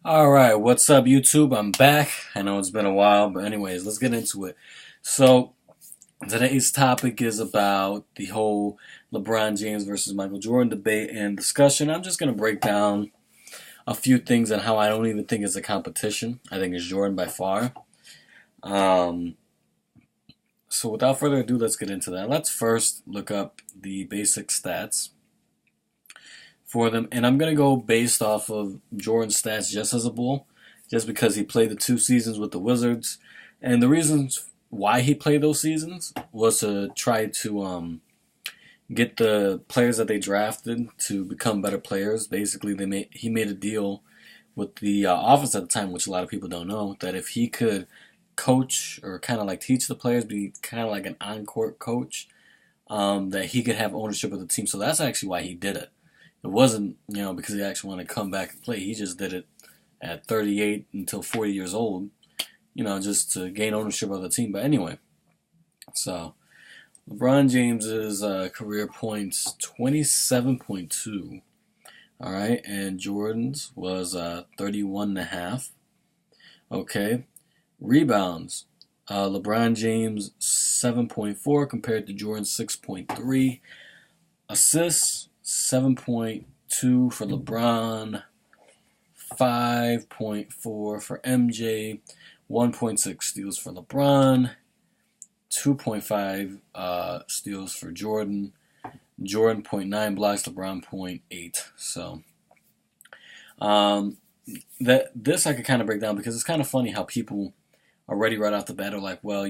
Alright, what's up YouTube? I'm back. I know it's been a while, but anyways, let's get into it. So, today's topic is about the whole LeBron James versus Michael Jordan debate and discussion. I'm just going to break down a few things on how I don't even think it's a competition. I think it's Jordan by far. Um, so without further ado, let's get into that. Let's first look up the basic stats for them. And I'm going to go based off of Jordan's stats just as a Bull, just because he played the 2 seasons with the Wizards. And the reasons why he played those seasons was to try to get the players that they drafted to become better players. Basically, he made a deal with the office at the time, which a lot of people don't know, that if he could coach or kind of like teach the players, be kind of like an on-court coach, that he could have ownership of the team. So that's actually why he did it. It wasn't, because he actually wanted to come back and play. He just did it at 38 until 40 years old, just to gain ownership of the team. But anyway, so LeBron James's career points 27.2. All right, and Jordan's was 31.5. Okay, rebounds. LeBron James 7.4 compared to Jordan's 6.3. Assists 7.2 for LeBron, 5.4 for MJ, 1.6 steals for LeBron, 2.5 steals for Jordan, Jordan 0.9 blocks, LeBron 0.8. So this I could kind of break down because it's kind of funny how people already right off the bat are like, well,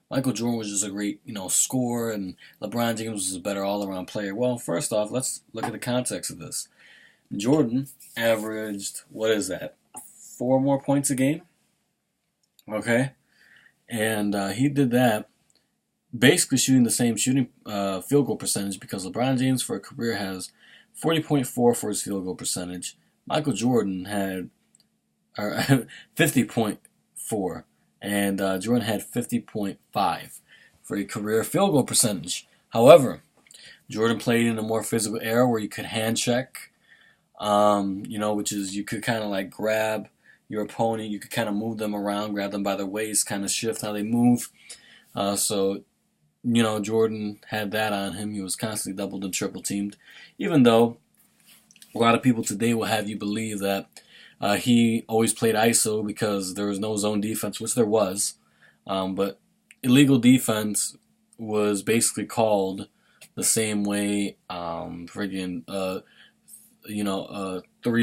Michael Jordan was just a great, scorer, and LeBron James was a better all-around player. Well, first off, let's look at the context of this. Jordan averaged, what is that, 4 more points a game? Okay? And he did that basically shooting the same field goal percentage because LeBron James for a career has 40.4 for his field goal percentage. Michael Jordan had 50.4. And Jordan had 50.5 for a career field goal percentage. However, Jordan played in a more physical era where you could hand check, which is you could kind of like grab your opponent. You could kind of move them around, grab them by their waist, kind of shift how they move. So, Jordan had that on him. He was constantly doubled and triple teamed, even though a lot of people today will have you believe that he always played ISO because there was no zone defense, which there was. But illegal defense was basically called the same way 3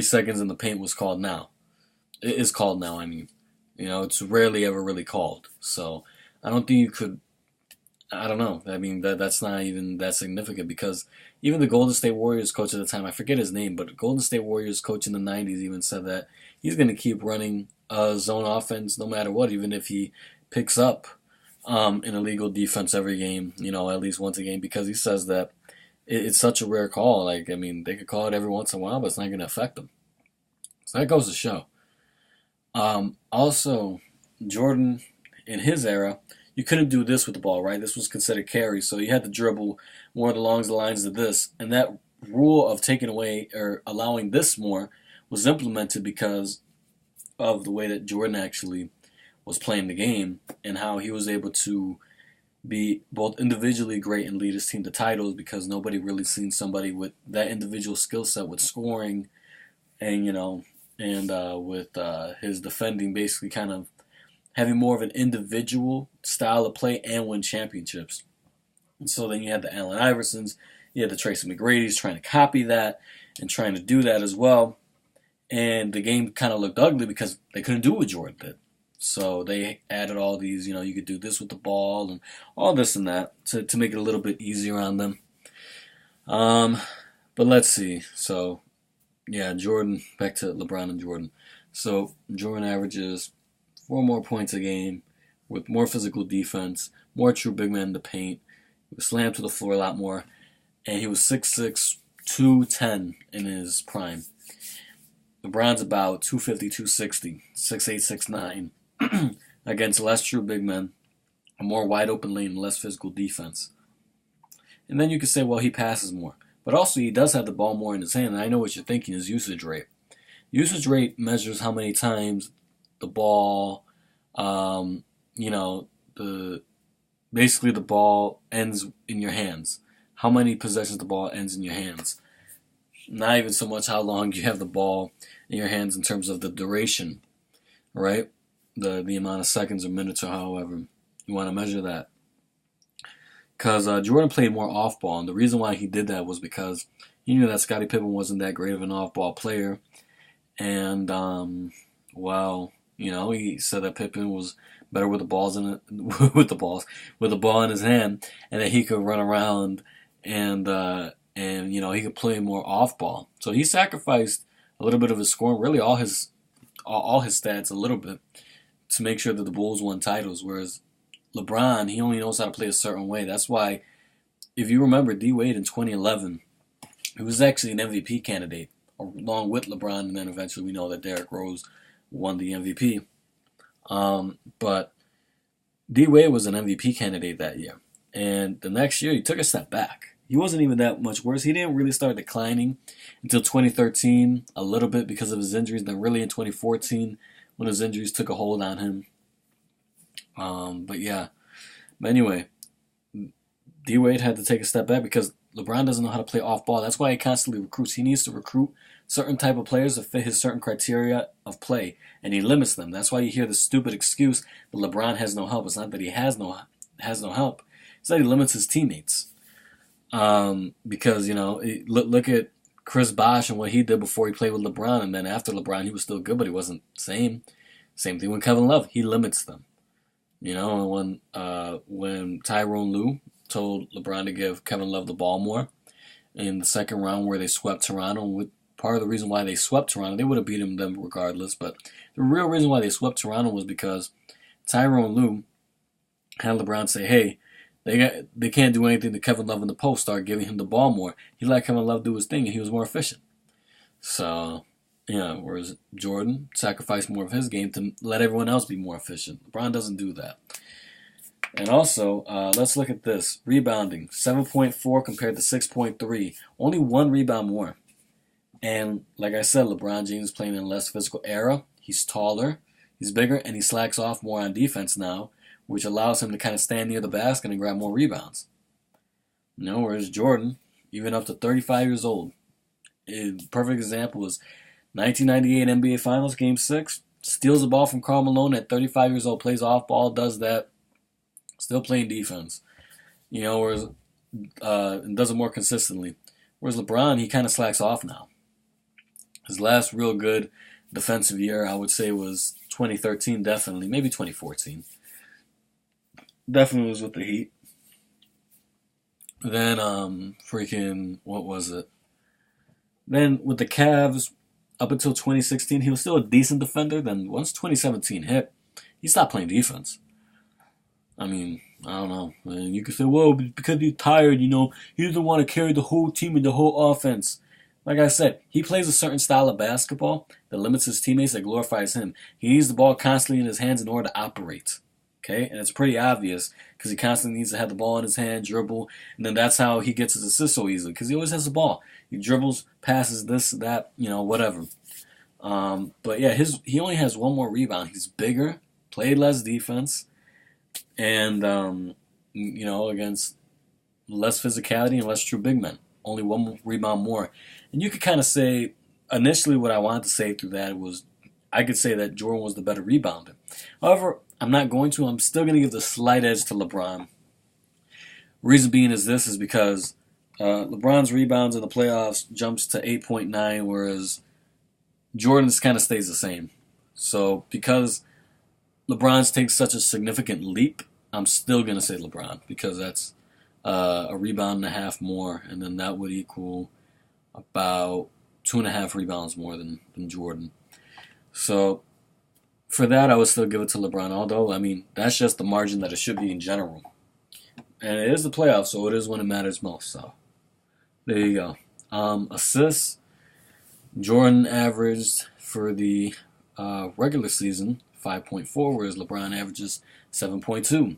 seconds in the paint was called now. It is called now, I mean. It's rarely ever really called. So I don't think you could, I don't know. I mean, that's not even that significant because even the Golden State Warriors coach at the time, I forget his name, but Golden State Warriors coach in the 90s even said that he's going to keep running zone offense no matter what, even if he picks up an illegal defense every game, at least once a game, because he says that it's such a rare call. Like, I mean, they could call it every once in a while, but it's not going to affect them. So that goes to show. Also, Jordan, in his era, you couldn't do this with the ball, right? This was considered carry, so you had to dribble more along the lines of this. And that rule of taking away or allowing this more was implemented because of the way that Jordan actually was playing the game and how he was able to be both individually great and lead his team to titles because nobody really seen somebody with that individual skill set with scoring and, with his defending basically kind of having more of an individual style of play and win championships. And so then you had the Allen Iversons, you had the Tracy McGrady's trying to copy that and trying to do that as well. And the game kind of looked ugly because they couldn't do what Jordan did. So they added all these, you could do this with the ball and all this and that to make it a little bit easier on them. But let's see. So, yeah, Jordan, back to LeBron and Jordan. So Jordan averages 4 more points a game with more physical defense, more true big man in the paint. He was slammed to the floor a lot more. And he was 6'6", 210 in his prime. LeBron's about 250, 260, 6'8", 6'9", against less true big men, a more wide open lane, and less physical defense. And then you could say, well, he passes more. But also, he does have the ball more in his hand, and I know what you're thinking, his usage rate. Usage rate measures how many times the ball, um, you know, the basically the ball ends in your hands. How many possessions the ball ends in your hands. Not even so much how long you have the ball in your hands in terms of the duration, right? The amount of seconds or minutes or however you want to measure that. Because Jordan played more off ball, and the reason why he did that was because he knew that Scottie Pippen wasn't that great of an off ball player, and well, he said that Pippen was better with the balls in it, with the ball in his hand, and that he could run around and he could play more off ball. So he sacrificed a little bit of his scoring, really all his stats a little bit, to make sure that the Bulls won titles. Whereas LeBron, he only knows how to play a certain way. That's why, if you remember, D Wade in 2011, he was actually an MVP candidate along with LeBron, and then eventually we know that Derrick Rose won the MVP. But D Wade was an MVP candidate that year, and the next year he took a step back. He wasn't even that much worse. He didn't really start declining until 2013, a little bit because of his injuries. Then really in 2014, when his injuries took a hold on him. But anyway, D Wade had to take a step back because LeBron doesn't know how to play off ball. That's why he constantly recruits. He needs to recruit certain type of players to fit his certain criteria of play, and he limits them. That's why you hear the stupid excuse that LeBron has no help. It's not that he has no help. It's that he limits his teammates. Because look at Chris Bosh and what he did before he played with LeBron, and then after LeBron he was still good, but he wasn't the same. Same thing with Kevin Love. He limits them. And when Tyronn Lue told LeBron to give Kevin Love the ball more in the second round where they swept Toronto, part of the reason why they swept Toronto, they would have beaten them regardless, but the real reason why they swept Toronto was because Tyronn Lue had LeBron say, hey, they can't do anything to Kevin Love in the post, start giving him the ball more. He let Kevin Love do his thing, and he was more efficient. So, whereas Jordan sacrificed more of his game to let everyone else be more efficient. LeBron doesn't do that. And also, let's look at this. Rebounding, 7.4 compared to 6.3. Only one rebound more. And like I said, LeBron James is playing in a less physical era. He's taller, he's bigger, and he slacks off more on defense now, which allows him to kind of stand near the basket and grab more rebounds. Whereas Jordan, even up to 35 years old, a perfect example is 1998 NBA Finals, Game 6, steals the ball from Karl Malone at 35 years old, plays off ball, does that, still playing defense. Whereas and does it more consistently. Whereas LeBron, he kind of slacks off now. His last real good defensive year, I would say, was 2013, definitely, maybe 2014. Definitely was with the Heat. Then, what was it? Then with the Cavs, up until 2016, he was still a decent defender. Then once 2017 hit, he stopped playing defense. I mean, I don't know. And you could say, well, because he's tired, he doesn't want to carry the whole team and the whole offense. Like I said, he plays a certain style of basketball that limits his teammates, that glorifies him. He needs the ball constantly in his hands in order to operate. Okay, and it's pretty obvious because he constantly needs to have the ball in his hand, dribble, and then that's how he gets his assists so easily because he always has the ball. He dribbles, passes this, that, whatever. But yeah, he only has one more rebound. He's bigger, played less defense, and against less physicality and less true big men. Only one rebound more, and you could kind of say initially what I wanted to say through that was I could say that Jordan was the better rebounder. However, I'm not going to. I'm still going to give the slight edge to LeBron. Reason being is because LeBron's rebounds in the playoffs jumps to 8.9, whereas Jordan's kind of stays the same. So because LeBron's takes such a significant leap, I'm still going to say LeBron because that's a rebound and a half more, and then that would equal about 2.5 rebounds more than Jordan. So for that, I would still give it to LeBron, although, that's just the margin that it should be in general. And it is the playoffs, so it is when it matters most. So there you go. Assists, Jordan averaged for the regular season 5.4, whereas LeBron averages 7.2.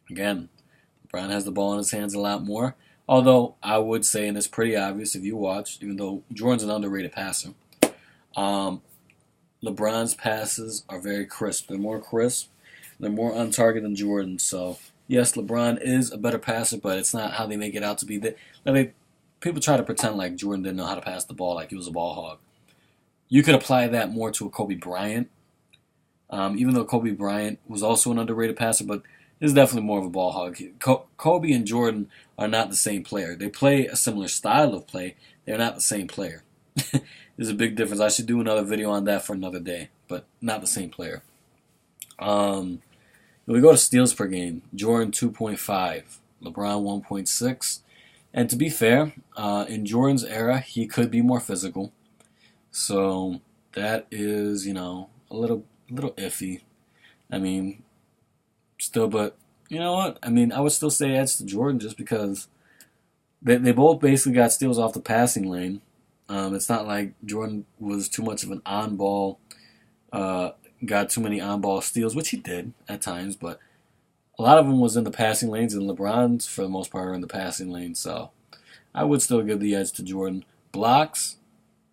Again, LeBron has the ball in his hands a lot more. Although I would say, and it's pretty obvious if you watch, even though Jordan's an underrated passer, Um, LeBron's passes are very crisp. They're more crisp. They're more on target than Jordan. So yes, LeBron is a better passer, but it's not how they make it out to be. People try to pretend like Jordan didn't know how to pass the ball, like he was a ball hog. You could apply that more to a Kobe Bryant, even though Kobe Bryant was also an underrated passer, but is definitely more of a ball hog. Kobe and Jordan are not the same player. They play a similar style of play. They're not the same player. There's a big difference. I should do another video on that for another day, but not the same player. We go to steals per game. Jordan 2.5, LeBron 1.6. And to be fair, in Jordan's era, he could be more physical. So that is, a little iffy. I mean, still, but you know what? I mean, I would still say edge to Jordan just because they both basically got steals off the passing lane. It's not like Jordan was too much of an on-ball, got too many on-ball steals, which he did at times, but a lot of them was in the passing lanes, and LeBron's, for the most part, are in the passing lane. So I would still give the edge to Jordan. Blocks,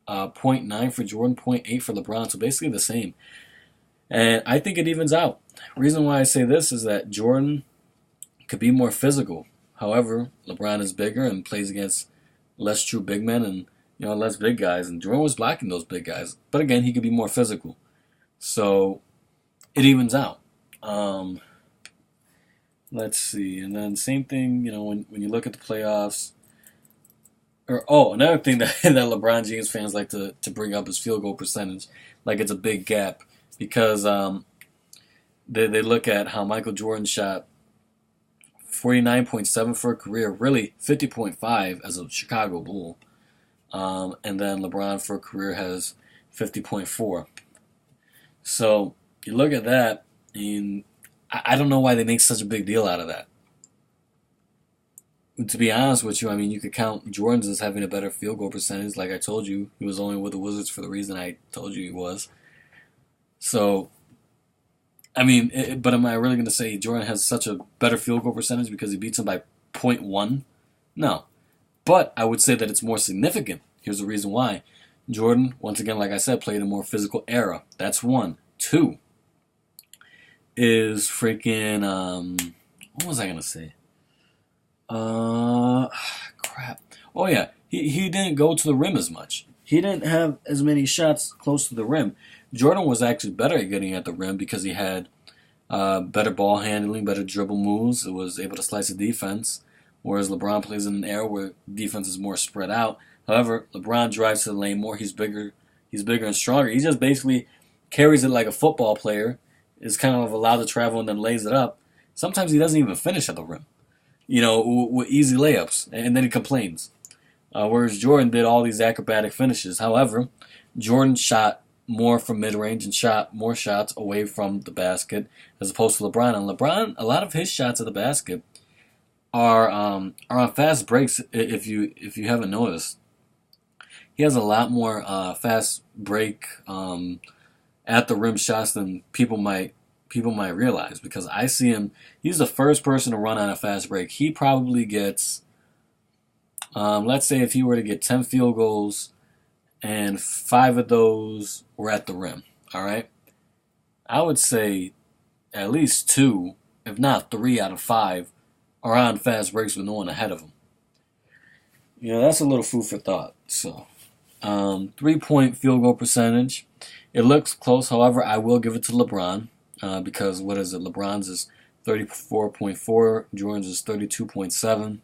0.9 for Jordan, 0.8 for LeBron, so basically the same. And I think it evens out. Reason why I say this is that Jordan could be more physical. However, LeBron is bigger and plays against less true big men and less big guys. And Jordan was blocking those big guys. But again, he could be more physical. So it evens out. Let's see. And then same thing, when you look at the playoffs. Another thing that LeBron James fans like to bring up is field goal percentage. Like it's a big gap. Because they look at how Michael Jordan shot 49.7 for a career, really 50.5 as a Chicago Bull. And then LeBron for a career has 50.4. So you look at that, and I don't know why they make such a big deal out of that. To be honest with you, I mean, you could count Jordan's as having a better field goal percentage. Like I told you, he was only with the Wizards for the reason I told you he was. So, I mean, but am I really going to say Jordan has such a better field goal percentage because he beats him by 0.1? No. But I would say that it's more significant. Here's the reason why. Jordan, once again, like I said, played a more physical era. That's one. Two is freaking, what was I going to say? Crap. Oh, yeah. He didn't go to the rim as much. He didn't have as many shots close to the rim. Jordan was actually better at getting at the rim because he had better ball handling, better dribble moves. It was able to slice the defense, whereas LeBron plays in an era where defense is more spread out. However, LeBron drives to the lane more. He's bigger and stronger. He just basically carries it like a football player, is kind of allowed to travel and then lays it up. Sometimes he doesn't even finish at the rim, with easy layups, and then he complains. Whereas Jordan did all these acrobatic finishes. However, Jordan shot more from mid-range and shot more shots away from the basket as opposed to LeBron. And LeBron, a lot of his shots at the basket are on fast breaks. If you haven't noticed, he has a lot more fast break at the rim shots than people might realize. Because I see him, he's the first person to run on a fast break. He probably gets, let's say if he were to get 10 field goals, and 5 of those were at the rim, all right? I would say at least 2, if not 3 out of 5, are on fast breaks with no one ahead of him. That's a little food for thought. So, 3-point field goal percentage. It looks close. However, I will give it to LeBron because, what is it? LeBron's is 34.4. Jordan's is 32.7.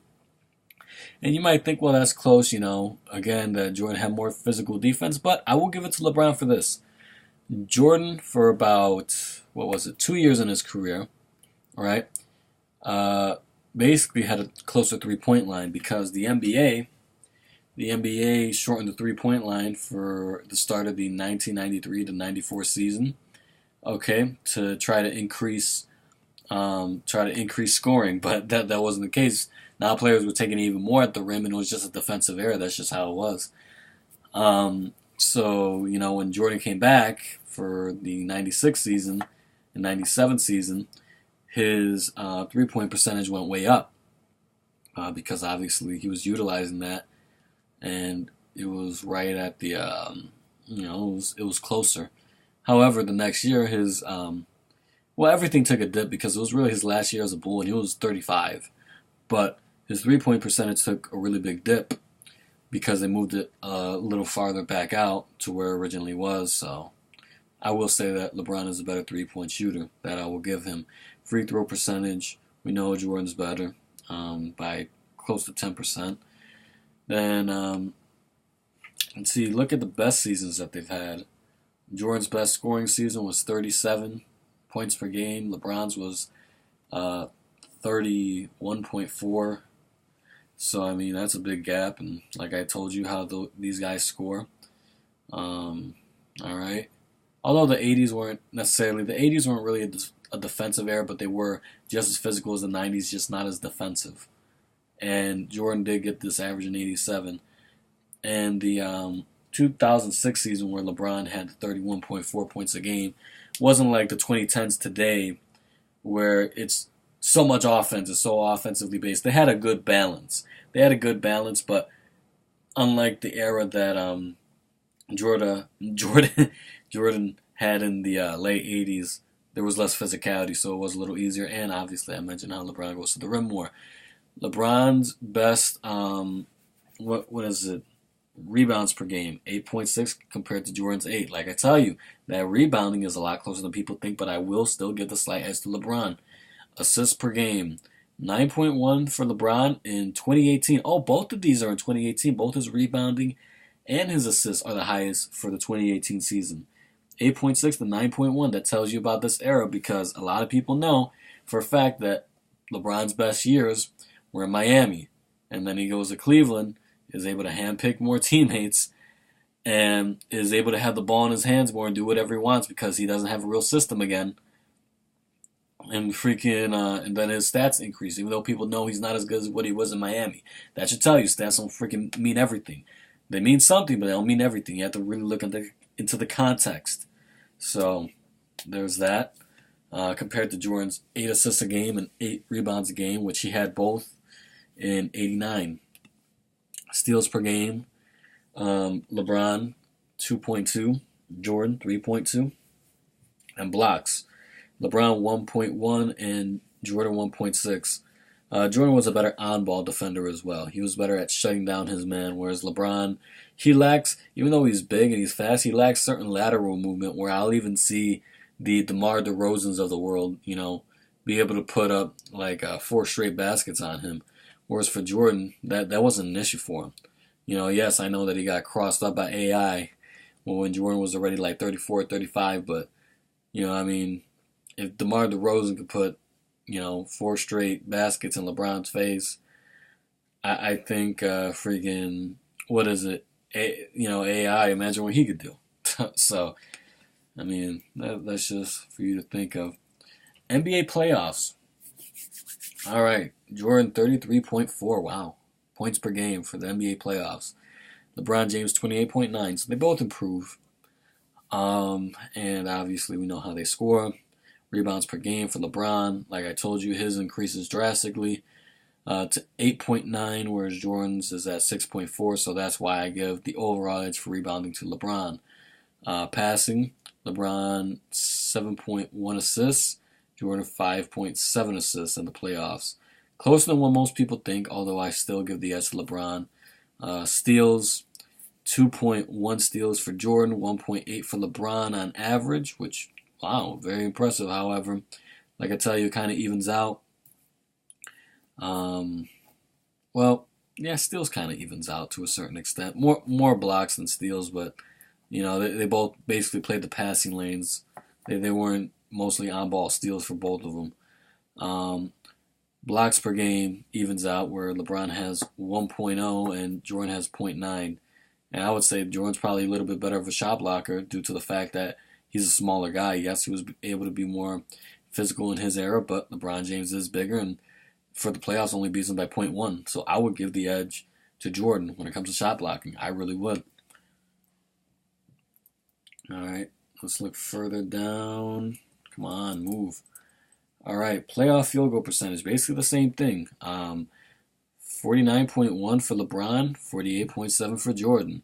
And you might think, well, that's close, again, that Jordan had more physical defense, but I will give it to LeBron for this. Jordan, for about, 2 years in his career, all right, basically had a closer three-point line because the NBA shortened the three-point line for the start of the 1993 to 94 season, okay, to try to increase scoring, but that wasn't the case. Now players were taking even more at the rim, and it was just a defensive error. That's just how it was. So, when Jordan came back for the 96 season and 97 season, his three-point percentage went way up because obviously he was utilizing that, and it was right at the, it was closer. However, the next year, well, everything took a dip because it was really his last year as a Bull, and he was 35. But his 3-point percentage took a really big dip because they moved it a little farther back out to where it originally was. So I will say that LeBron is a better 3-point shooter. That I will give him. Free throw percentage, we know Jordan's better by close to 10%. Then let's see, look at the best seasons that they've had. Jordan's best scoring season was 37 points per game. LeBron's was 31.4. So, I mean, that's a big gap. And like I told you how these guys score. All right. Although the 80s weren't really a defensive era, but they were just as physical as the 90s, just not as defensive. And Jordan did get this average in 87. And the 2006 season where LeBron had 31.4 points a game wasn't like the 2010s today where it's so much offense, it's so offensively based. They had a good balance. But unlike the era that Jordan had in the late 80s, there was less physicality, so it was a little easier. And obviously, I mentioned how LeBron goes to the rim more. LeBron's best, what is it? Rebounds per game, 8.6 compared to Jordan's 8. Like I tell you, that rebounding is a lot closer than people think, but I will still give the slight edge to LeBron. Assists per game, 9.1 for LeBron in 2018. Oh, both of these are in 2018. Both his rebounding and his assists are the highest for the 2018 season. 8.6 to 9.1. That tells you about this era because a lot of people know for a fact that LeBron's best years were in Miami. And then he goes to Cleveland, is able to handpick more teammates, and is able to have the ball in his hands more and do whatever he wants because he doesn't have a real system again. And and then his stats increase, even though people know he's not as good as what he was in Miami. That should tell you stats don't freaking mean everything. They mean something, but they don't mean everything. You have to really look into the context. So there's that. Compared to Jordan's 8 assists a game and 8 rebounds a game, which he had both in 89. Steals per game, LeBron 2.2, Jordan 3.2, and blocks. LeBron 1.1 and Jordan 1.6. Jordan was a better on-ball defender as well. He was better at shutting down his man, whereas LeBron, he lacks, even though he's big and he's fast, he lacks certain lateral movement where I'll even see the DeMar DeRozans of the world, be able to put up like 4 straight baskets on him. Whereas for Jordan, that wasn't an issue for him. Yes, I know that he got crossed up by AI when Jordan was already like 34, 35, but, if DeMar DeRozan could put, 4 straight baskets in LeBron's face, I think what is it? AI, imagine what he could do. So, that's just for you to think of. NBA playoffs. All right, Jordan 33.4, wow, points per game for the NBA playoffs. LeBron James 28.9, so they both improve. And obviously we know how they score. Rebounds per game for LeBron, like I told you, his increases drastically to 8.9, whereas Jordan's is at 6.4, so that's why I give the overall edge for rebounding to LeBron. Passing, LeBron 7.1 assists, Jordan 5.7 assists in the playoffs. Closer than what most people think, although I still give the edge to LeBron. Steals, 2.1 steals for Jordan, 1.8 for LeBron on average, which, wow, very impressive. However, like I tell you, it kind of evens out. Steals kind of evens out to a certain extent. More blocks than steals, but, they both basically played the passing lanes. They weren't mostly on-ball steals for both of them. Blocks per game evens out where LeBron has 1.0 and Jordan has 0.9. And I would say Jordan's probably a little bit better of a shot blocker due to the fact that he's a smaller guy. Yes, he was able to be more physical in his era, but LeBron James is bigger, and for the playoffs only beats him by 0.1. So I would give the edge to Jordan when it comes to shot blocking. I really would. All right, let's look further down. Come on, move. All right, playoff field goal percentage, basically the same thing. 49.1 for LeBron, 48.7 for Jordan.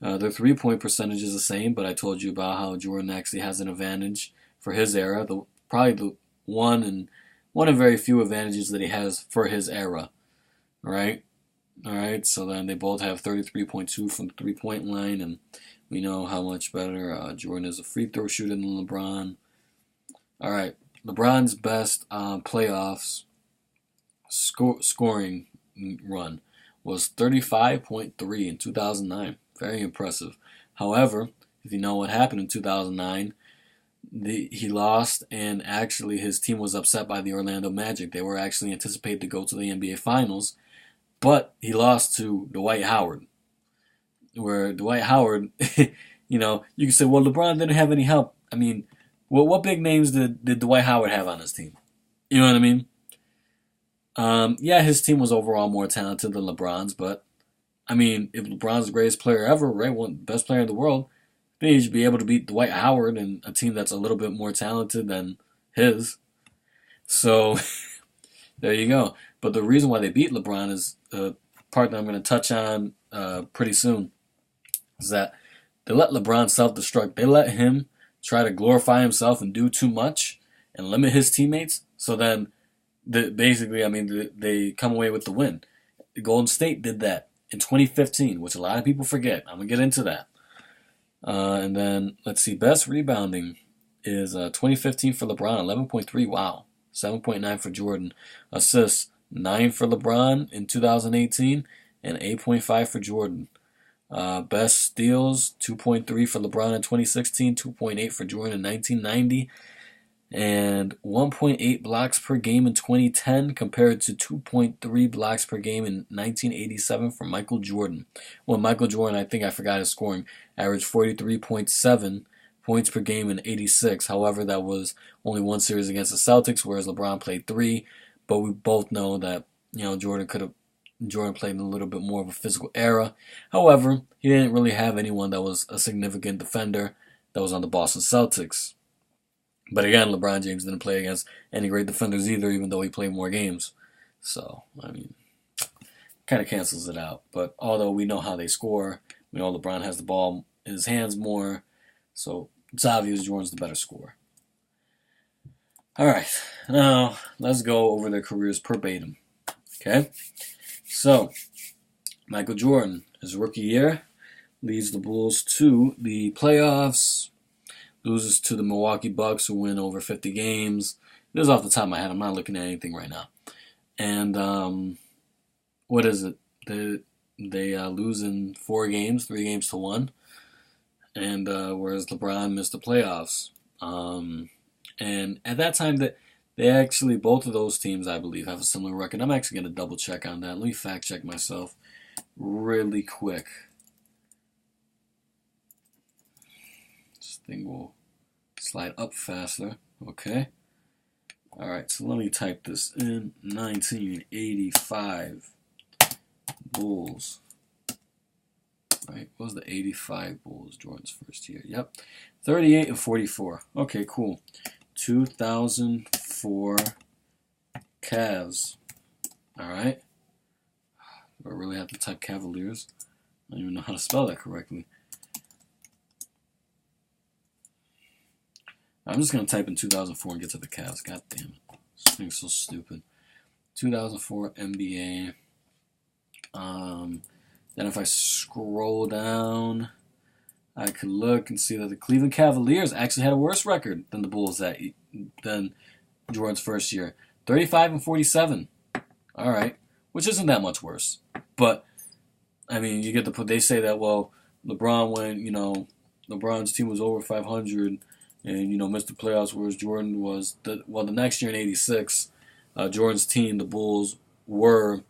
Their 3-point percentage is the same, but I told you about how Jordan actually has an advantage for his era. Probably the one of very few advantages that he has for his era. Right? All right. So then they both have 33.2 from the 3-point line, and we know how much better Jordan is a free throw shooter than LeBron. All right. LeBron's best playoffs scoring run was 35.3 in 2009. Very impressive. However, if you know what happened in 2009, he lost, and actually his team was upset by the Orlando Magic. They were actually anticipated to go to the NBA Finals, but he lost to Dwight Howard. Where Dwight Howard, you can say, well, LeBron didn't have any help. I mean, what big names did Dwight Howard have on his team? You know what I mean? Yeah, his team was overall more talented than LeBron's, but I mean, if LeBron's the greatest player ever, right, best player in the world, then he should be able to beat Dwight Howard and a team that's a little bit more talented than his. So there you go. But the reason why they beat LeBron is the part that I'm going to touch on pretty soon, is that they let LeBron self-destruct. They let him try to glorify himself and do too much and limit his teammates. So then, they come away with the win. Golden State did that in 2015, which a lot of people forget. I'm going to get into that. And then, let's see, best rebounding is 2015 for LeBron, 11.3, wow. 7.9 for Jordan. Assists, 9 for LeBron in 2018, and 8.5 for Jordan. Best steals, 2.3 for LeBron in 2016, 2.8 for Jordan in 1990, and 1.8 blocks per game in 2010 compared to 2.3 blocks per game in 1987 for Michael Jordan. Well, Michael Jordan, I think I forgot his scoring, averaged 43.7 points per game in 86. However, that was only one series against the Celtics, whereas LeBron played 3. But we both know that, Jordan played in a little bit more of a physical era. However, he didn't really have anyone that was a significant defender that was on the Boston Celtics. But again, LeBron James didn't play against any great defenders either, even though he played more games. So, kind of cancels it out. But although we know how they score, we know LeBron has the ball in his hands more, so it's obvious Jordan's the better scorer. All right, now let's go over their careers verbatim. Okay? So, Michael Jordan, his rookie year, leads the Bulls to the playoffs, loses to the Milwaukee Bucks, who win over 50 games. This is off the top of my head. I'm not looking at anything right now. And what is it? They lose in 4 games, 3 games to 1. And whereas LeBron missed the playoffs. And at that time, they actually, both of those teams, I believe, have a similar record. I'm actually going to double check on that. Let me fact check myself really quick. This thing will slide up faster. Okay. All right, so let me type this in. 1985 Bulls. Right, what was the 85 Bulls, Jordan's first year? Yep. 38 and 44. Okay, cool. 2004 Cavs. All right. Do I really have to type Cavaliers? I don't even know how to spell that correctly. I'm just going to type in 2004 and get to the Cavs. God damn it. This thing's so stupid. 2004 NBA. Then if I scroll down, I could look and see that the Cleveland Cavaliers actually had a worse record than the Bulls than Jordan's first year. 35 and 47. All right. Which isn't that much worse. But, you get they say that, well, LeBron LeBron's team was over 500 and, missed the playoffs, whereas Jordan was, the next year in 86, Jordan's team, the Bulls, were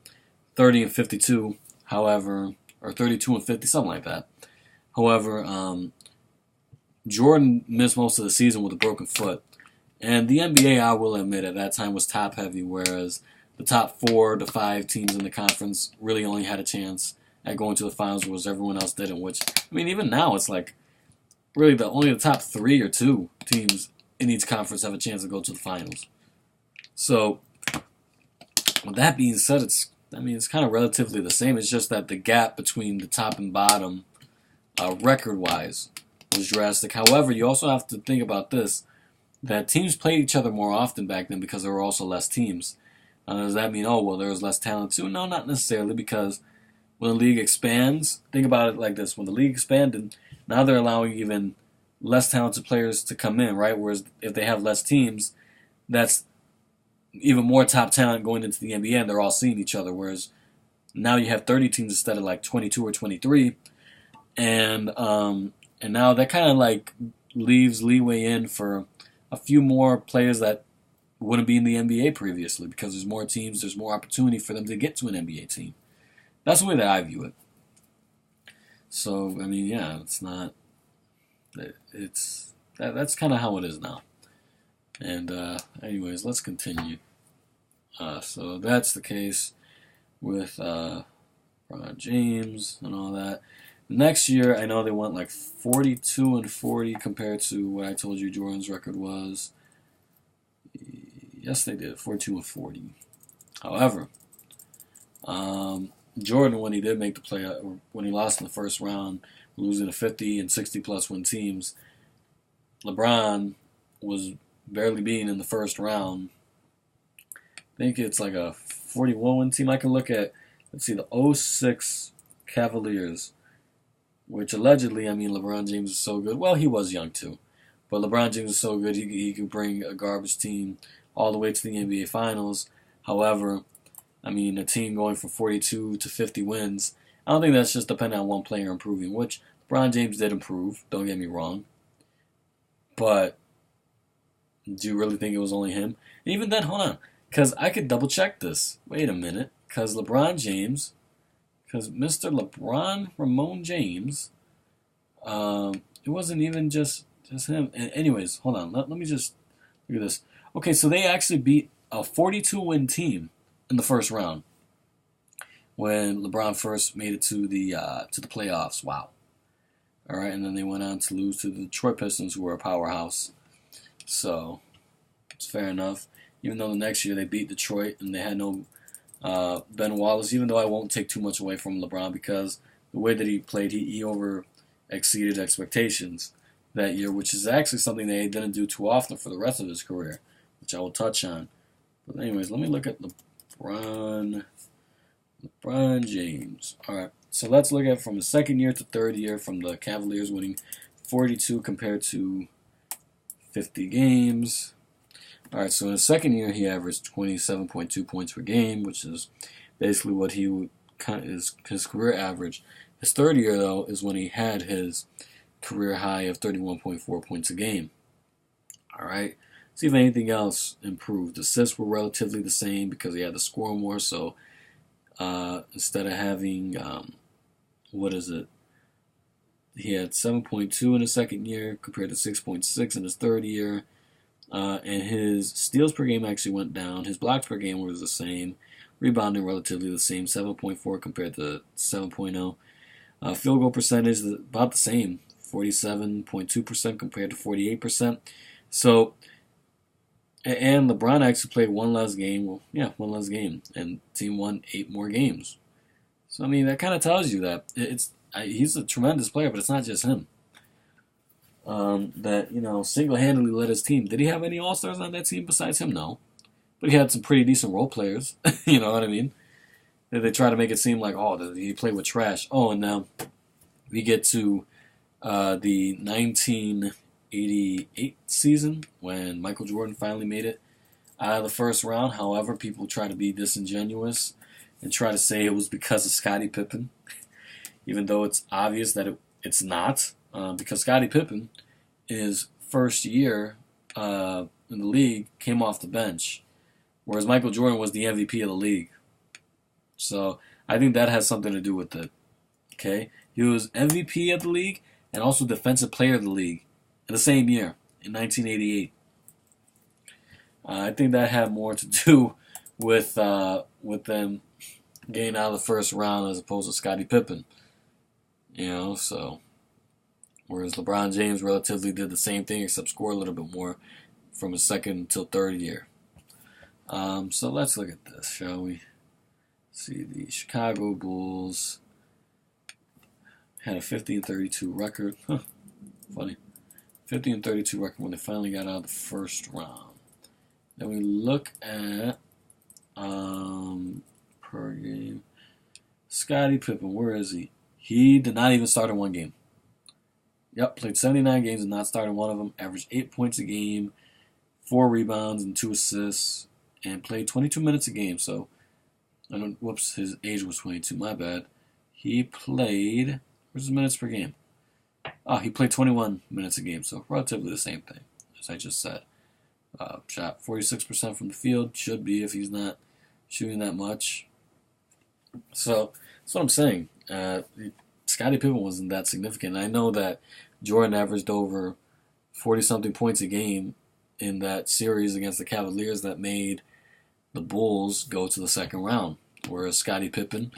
30 and 52, however, or 32 and 50, something like that. However, Jordan missed most of the season with a broken foot. And the NBA, I will admit, at that time was top-heavy, whereas the top 4 to 5 teams in the conference really only had a chance at going to the finals, whereas everyone else didn't, which, even now it's like, really only the top 3 or 2 teams in each conference have a chance to go to the finals. So, with that being said, it's kind of relatively the same. It's just that the gap between the top and bottom record-wise, was drastic. However, you also have to think about this, that teams played each other more often back then because there were also less teams. Does that mean, oh, well, there was less talent too? No, not necessarily, because when the league expands, think about it like this. When the league expanded, now they're allowing even less talented players to come in, right? Whereas if they have less teams, that's even more top talent going into the NBA, and they're all seeing each other. Whereas now you have 30 teams instead of like 22 or 23, and now that kind of like leaves leeway in for a few more players that wouldn't be in the NBA previously, because there's more teams, there's more opportunity for them to get to an NBA team. That's the way that I view it. So I mean, yeah, that's kind of how it is now. And anyways, let's continue. So that's the case with Bron James and all that. Next year, I know they went like 42-40 compared to what I told you Jordan's record was. Yes, they did, 42-40. However, Jordan, when he did make the play, when he lost in the first round, losing to 50 and 60-plus win teams, LeBron was barely beaten in the first round. I think it's like a 41-win team. I can look at, let's see, the 06 Cavaliers, which allegedly, I mean, LeBron James is so good. Well, he was young too, but LeBron James is so good he could bring a garbage team all the way to the NBA Finals. However, I mean, a team going from 42 to 50 wins, I don't think that's just dependent on one player improving, which LeBron James did improve, don't get me wrong. But do you really think it was only him? And even then, hold on, because I could double check this. Wait a minute, because Mr. LeBron Ramon James, it wasn't even just him. And anyways, hold on, let me just look at this. Okay, so they actually beat a 42-win team in the first round when LeBron first made it to the playoffs. Wow. All right, and then they went on to lose to the Detroit Pistons, who were a powerhouse. So it's fair enough. Even though the next year they beat Detroit and they had no Ben Wallace, even though I won't take too much away from LeBron because the way that he played, he over exceeded expectations that year, which is actually something that he didn't do too often for the rest of his career, which I will touch on. But anyways, let me look at LeBron James. All right, so let's look at from the second year to third year from the Cavaliers winning 42 compared to 50 games. All right, so in the second year, he averaged 27.2 points per game, which is basically what he would his career average. His third year, though, is when he had his career high of 31.4 points a game. All right, see if anything else improved. Assists were relatively the same because he had to score more. So instead of having he had 7.2 in his second year compared to 6.6 in his third year. And his steals per game actually went down. His blocks per game was the same. Rebounding relatively the same, 7.4 compared to 7.0. Field goal percentage is about the same, 47.2% compared to 48%. So, and LeBron actually played one less game. Well, yeah, one less game. And team won 8 more games. So, I mean, that kind of tells you that he's a tremendous player, but it's not just him. That, single-handedly led his team. Did he have any All-Stars on that team besides him? No. But he had some pretty decent role players. You know what I mean? They try to make it seem like, he played with trash. Oh, and now we get to the 1988 season when Michael Jordan finally made it out of the first round. However, people try to be disingenuous and try to say it was because of Scottie Pippen, even though it's obvious that it's not. Because Scottie Pippen, in his first year in the league, came off the bench, whereas Michael Jordan was the MVP of the league. So I think that has something to do with it. Okay, he was MVP of the league and also Defensive Player of the League in the same year, in 1988. I think that had more to do with them getting out of the first round as opposed to Scottie Pippen. So. Whereas LeBron James relatively did the same thing except score a little bit more from his second until third year. So let's look at this, shall we? See the Chicago Bulls had a 50-32 record. Huh, funny. 50-32 record when they finally got out of the first round. Then we look at per game. Scottie Pippen, where is he? He did not even start in one game. Yep, played 79 games and not started one of them. Averaged 8 points a game, 4 rebounds and 2 assists, and played 22 minutes a game. So, whoops, his age was 22. My bad. He played. Where's his minutes per game? Oh, he played 21 minutes a game. So relatively the same thing as I just said. Shot 46% from the field. Should be if he's not shooting that much. So that's what I'm saying. Scottie Pippen wasn't that significant. I know that Jordan averaged over 40-something points a game in that series against the Cavaliers that made the Bulls go to the second round, whereas Scottie Pippen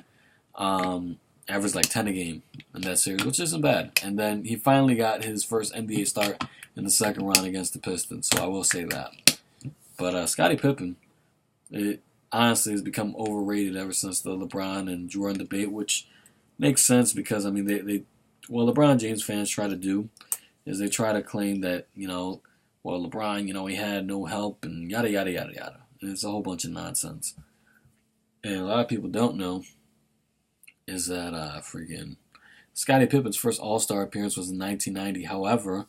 averaged like 10 a game in that series, which isn't bad. And then he finally got his first NBA start in the second round against the Pistons, so I will say that. But Scottie Pippen, it honestly has become overrated ever since the LeBron and Jordan debate, which makes sense because, I mean, what LeBron James fans try to do is they try to claim that, well, LeBron, he had no help and yada, yada, yada, yada. And it's a whole bunch of nonsense. And a lot of people don't know is that Scottie Pippen's first All-Star appearance was in 1990. However,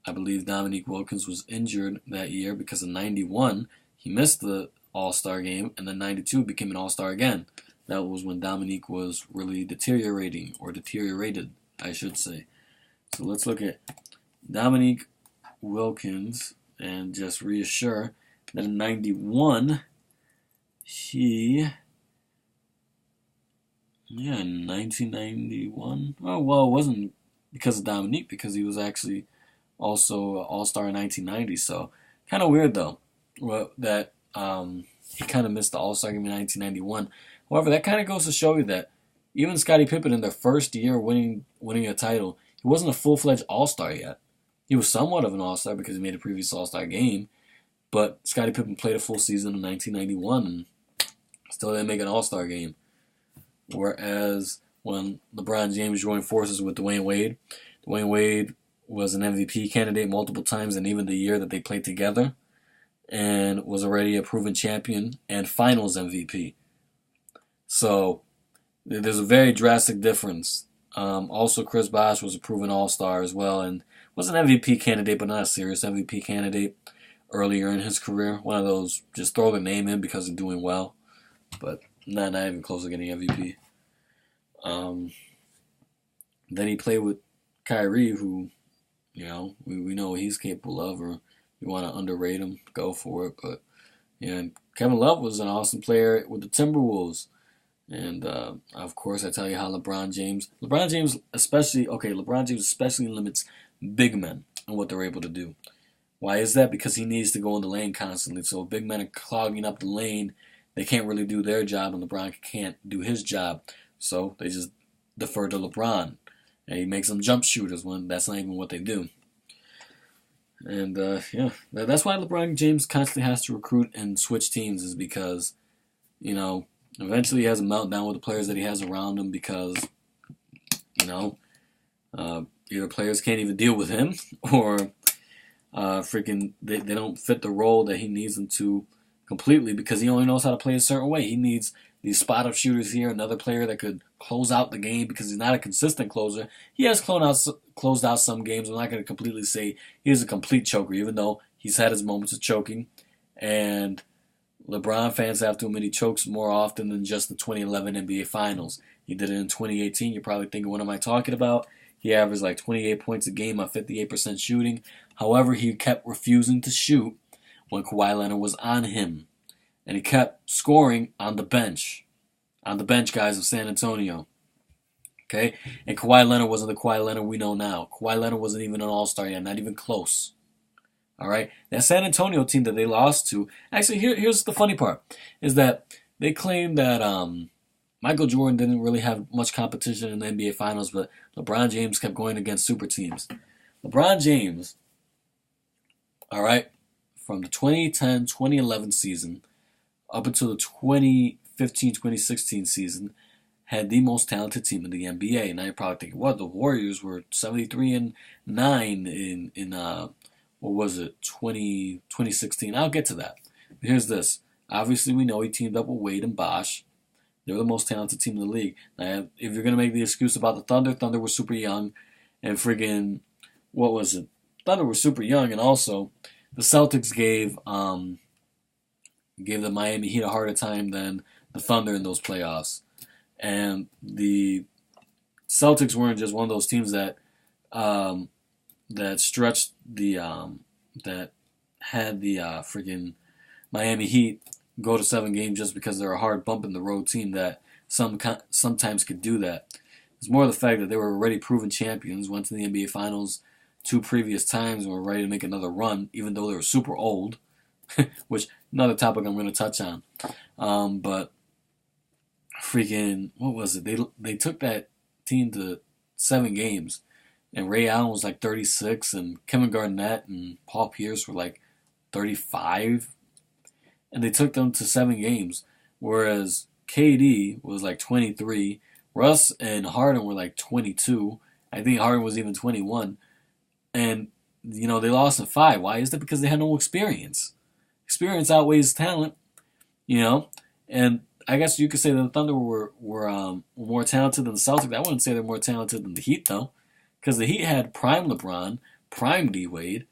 I believe Dominique Wilkins was injured that year because in 91 he missed the All-Star game, and then 92 became an All-Star again. That was when Dominique was really deteriorated, I should say. So let's look at Dominique Wilkins and just reassure that in 91 in 1991. Oh, well, it wasn't because of Dominique, because he was actually also an All-Star in 1990. So, kind of weird, though, that he kind of missed the All-Star game in 1991. However, that kind of goes to show you that even Scottie Pippen in their first year winning a title, he wasn't a full-fledged All-Star yet. He was somewhat of an All-Star because he made a previous All-Star game, but Scottie Pippen played a full season in 1991 and still didn't make an All-Star game. Whereas when LeBron James joined forces with Dwayne Wade was an MVP candidate multiple times, and even the year that they played together, and was already a proven champion and Finals MVP. So there's a very drastic difference. Also, Chris Bosh was a proven All-Star as well, and was an MVP candidate, but not a serious MVP candidate earlier in his career. One of those, just throw the name in because they're doing well, but not even close to getting MVP. Then he played with Kyrie, who, we know what he's capable of, or you want to underrate him, go for it. But, Kevin Love was an awesome player with the Timberwolves. And, of course, I tell you how LeBron James especially limits big men and what they're able to do. Why is that? Because he needs to go in the lane constantly. So if big men are clogging up the lane, they can't really do their job, and LeBron can't do his job. So they just defer to LeBron. And he makes them jump shooters when that's not even what they do. And, that's why LeBron James constantly has to recruit and switch teams, is because, eventually he has a meltdown with the players that he has around him because, either players can't even deal with him or they don't fit the role that he needs them to completely because he only knows how to play a certain way. He needs these spot-up shooters here, another player that could close out the game because he's not a consistent closer. He has closed out some games. I'm not going to completely say he's a complete choker, even though he's had his moments of choking. And LeBron fans have to admit he chokes more often than just the 2011 NBA Finals. He did it in 2018. You're probably thinking, what am I talking about? He averaged like 28 points a game on 58% shooting. However, he kept refusing to shoot when Kawhi Leonard was on him. And he kept scoring on the bench. On the bench, guys, of San Antonio. Okay? And Kawhi Leonard wasn't the Kawhi Leonard we know now. Kawhi Leonard wasn't even an All-Star yet, not even close. All right? That San Antonio team that they lost to... Actually, here's the funny part. Is that they claim that Michael Jordan didn't really have much competition in the NBA Finals, but LeBron James kept going against super teams. LeBron James, all right, from the 2010-2011 season up until the 2015-2016 season, had the most talented team in the NBA. And I probably think, what, the Warriors were 73-9 in what was it, 2016. I'll get to that. But here's this. Obviously, we know he teamed up with Wade and Bosh. They're the most talented team in the league. Now, if you're going to make the excuse about the Thunder was super young. And friggin', what was it? Thunder were super young. And also, the Celtics gave the Miami Heat a harder time than the Thunder in those playoffs. And the Celtics weren't just one of those teams that stretched that had the friggin' Miami Heat go to 7 games just because they're a hard bump in the road team that sometimes could do that. It's more the fact that they were already proven champions, went to the NBA Finals 2 previous times, and were ready to make another run, even though they were super old, which another topic I'm going to touch on. But freaking, what was it? They took that team to 7 games, and Ray Allen was like 36, and Kevin Garnett and Paul Pierce were like 35. And they took them to 7 games, whereas KD was like 23. Russ and Harden were like 22. I think Harden was even 21. And, they lost in 5. Why? Is that because they had no experience? Experience outweighs talent, And I guess you could say that the Thunder were more talented than the Celtics. I wouldn't say they're more talented than the Heat, though. Because the Heat had prime LeBron, prime D-Wade.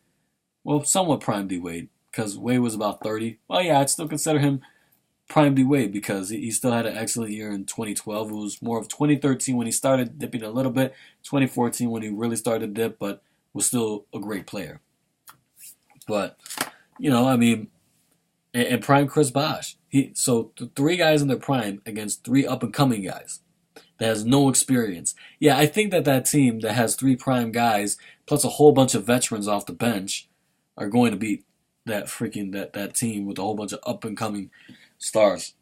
Well, somewhat prime D-Wade. Because Wade was about 30. Well, yeah, I'd still consider him prime D-Wade because he still had an excellent year in 2012. It was more of 2013 when he started dipping a little bit. 2014 when he really started to dip, but was still a great player. But, and prime Chris Bosh. So 3 guys in their prime against 3 up-and-coming guys that has no experience. Yeah, I think that team that has 3 prime guys plus a whole bunch of veterans off the bench are going to beat that team with a whole bunch of up-and-coming stars.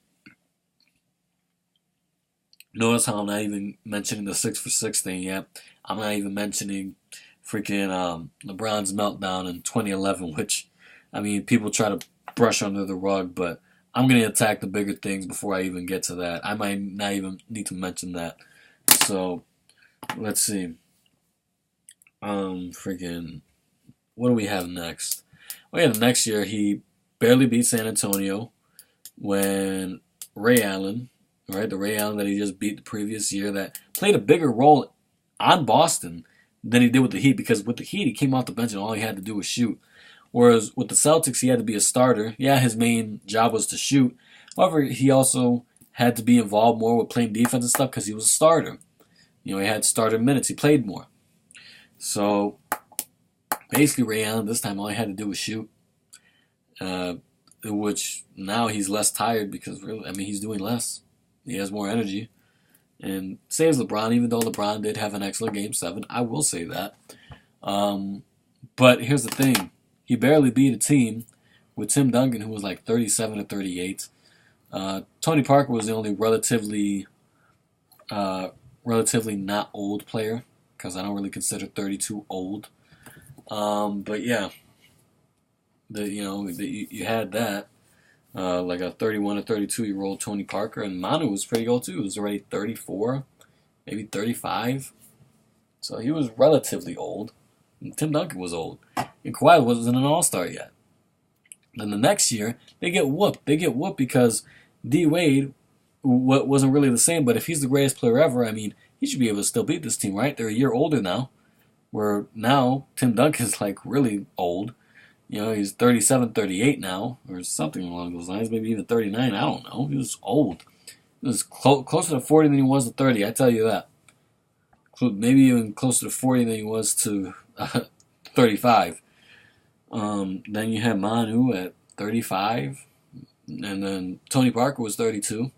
Notice how I'm not even mentioning the 6-for-6 thing yet. I'm not even mentioning freaking LeBron's meltdown in 2011, which, people try to brush under the rug, but I'm going to attack the bigger things before I even get to that. I might not even need to mention that. So, let's see. What do we have next? Well, yeah, the next year he barely beat San Antonio when Ray Allen, right, the Ray Allen that he just beat the previous year, that played a bigger role on Boston than he did with the Heat, because with the Heat he came off the bench and all he had to do was shoot. Whereas with the Celtics he had to be a starter. Yeah, his main job was to shoot. However, he also had to be involved more with playing defense and stuff because he was a starter. He had starter minutes. He played more. So basically, Ray Allen, this time all he had to do was shoot, which now he's less tired because, really, he's doing less. He has more energy. And saves LeBron, even though LeBron did have an excellent Game 7. I will say that. But here's the thing. He barely beat a team with Tim Duncan, who was like 37 or 38. Tony Parker was the only relatively not old player, because I don't really consider 32 old. But yeah, you had that, like a 31 or 32-year-old Tony Parker, and Manu was pretty old too. He was already 34, maybe 35. So he was relatively old. And Tim Duncan was old. And Kawhi wasn't an all-star yet. Then the next year, they get whooped. They get whooped because D-Wade wasn't really the same, but if he's the greatest player ever, he should be able to still beat this team, right? They're a year older now. Where now Tim Duncan's like really old. He's 37, 38 now, or something along those lines, maybe even 39, I don't know. He was old. He was closer to 40 than he was to 30, I tell you that. Maybe even closer to 40 than he was to 35. Then you had Manu at 35, and then Tony Parker was 32.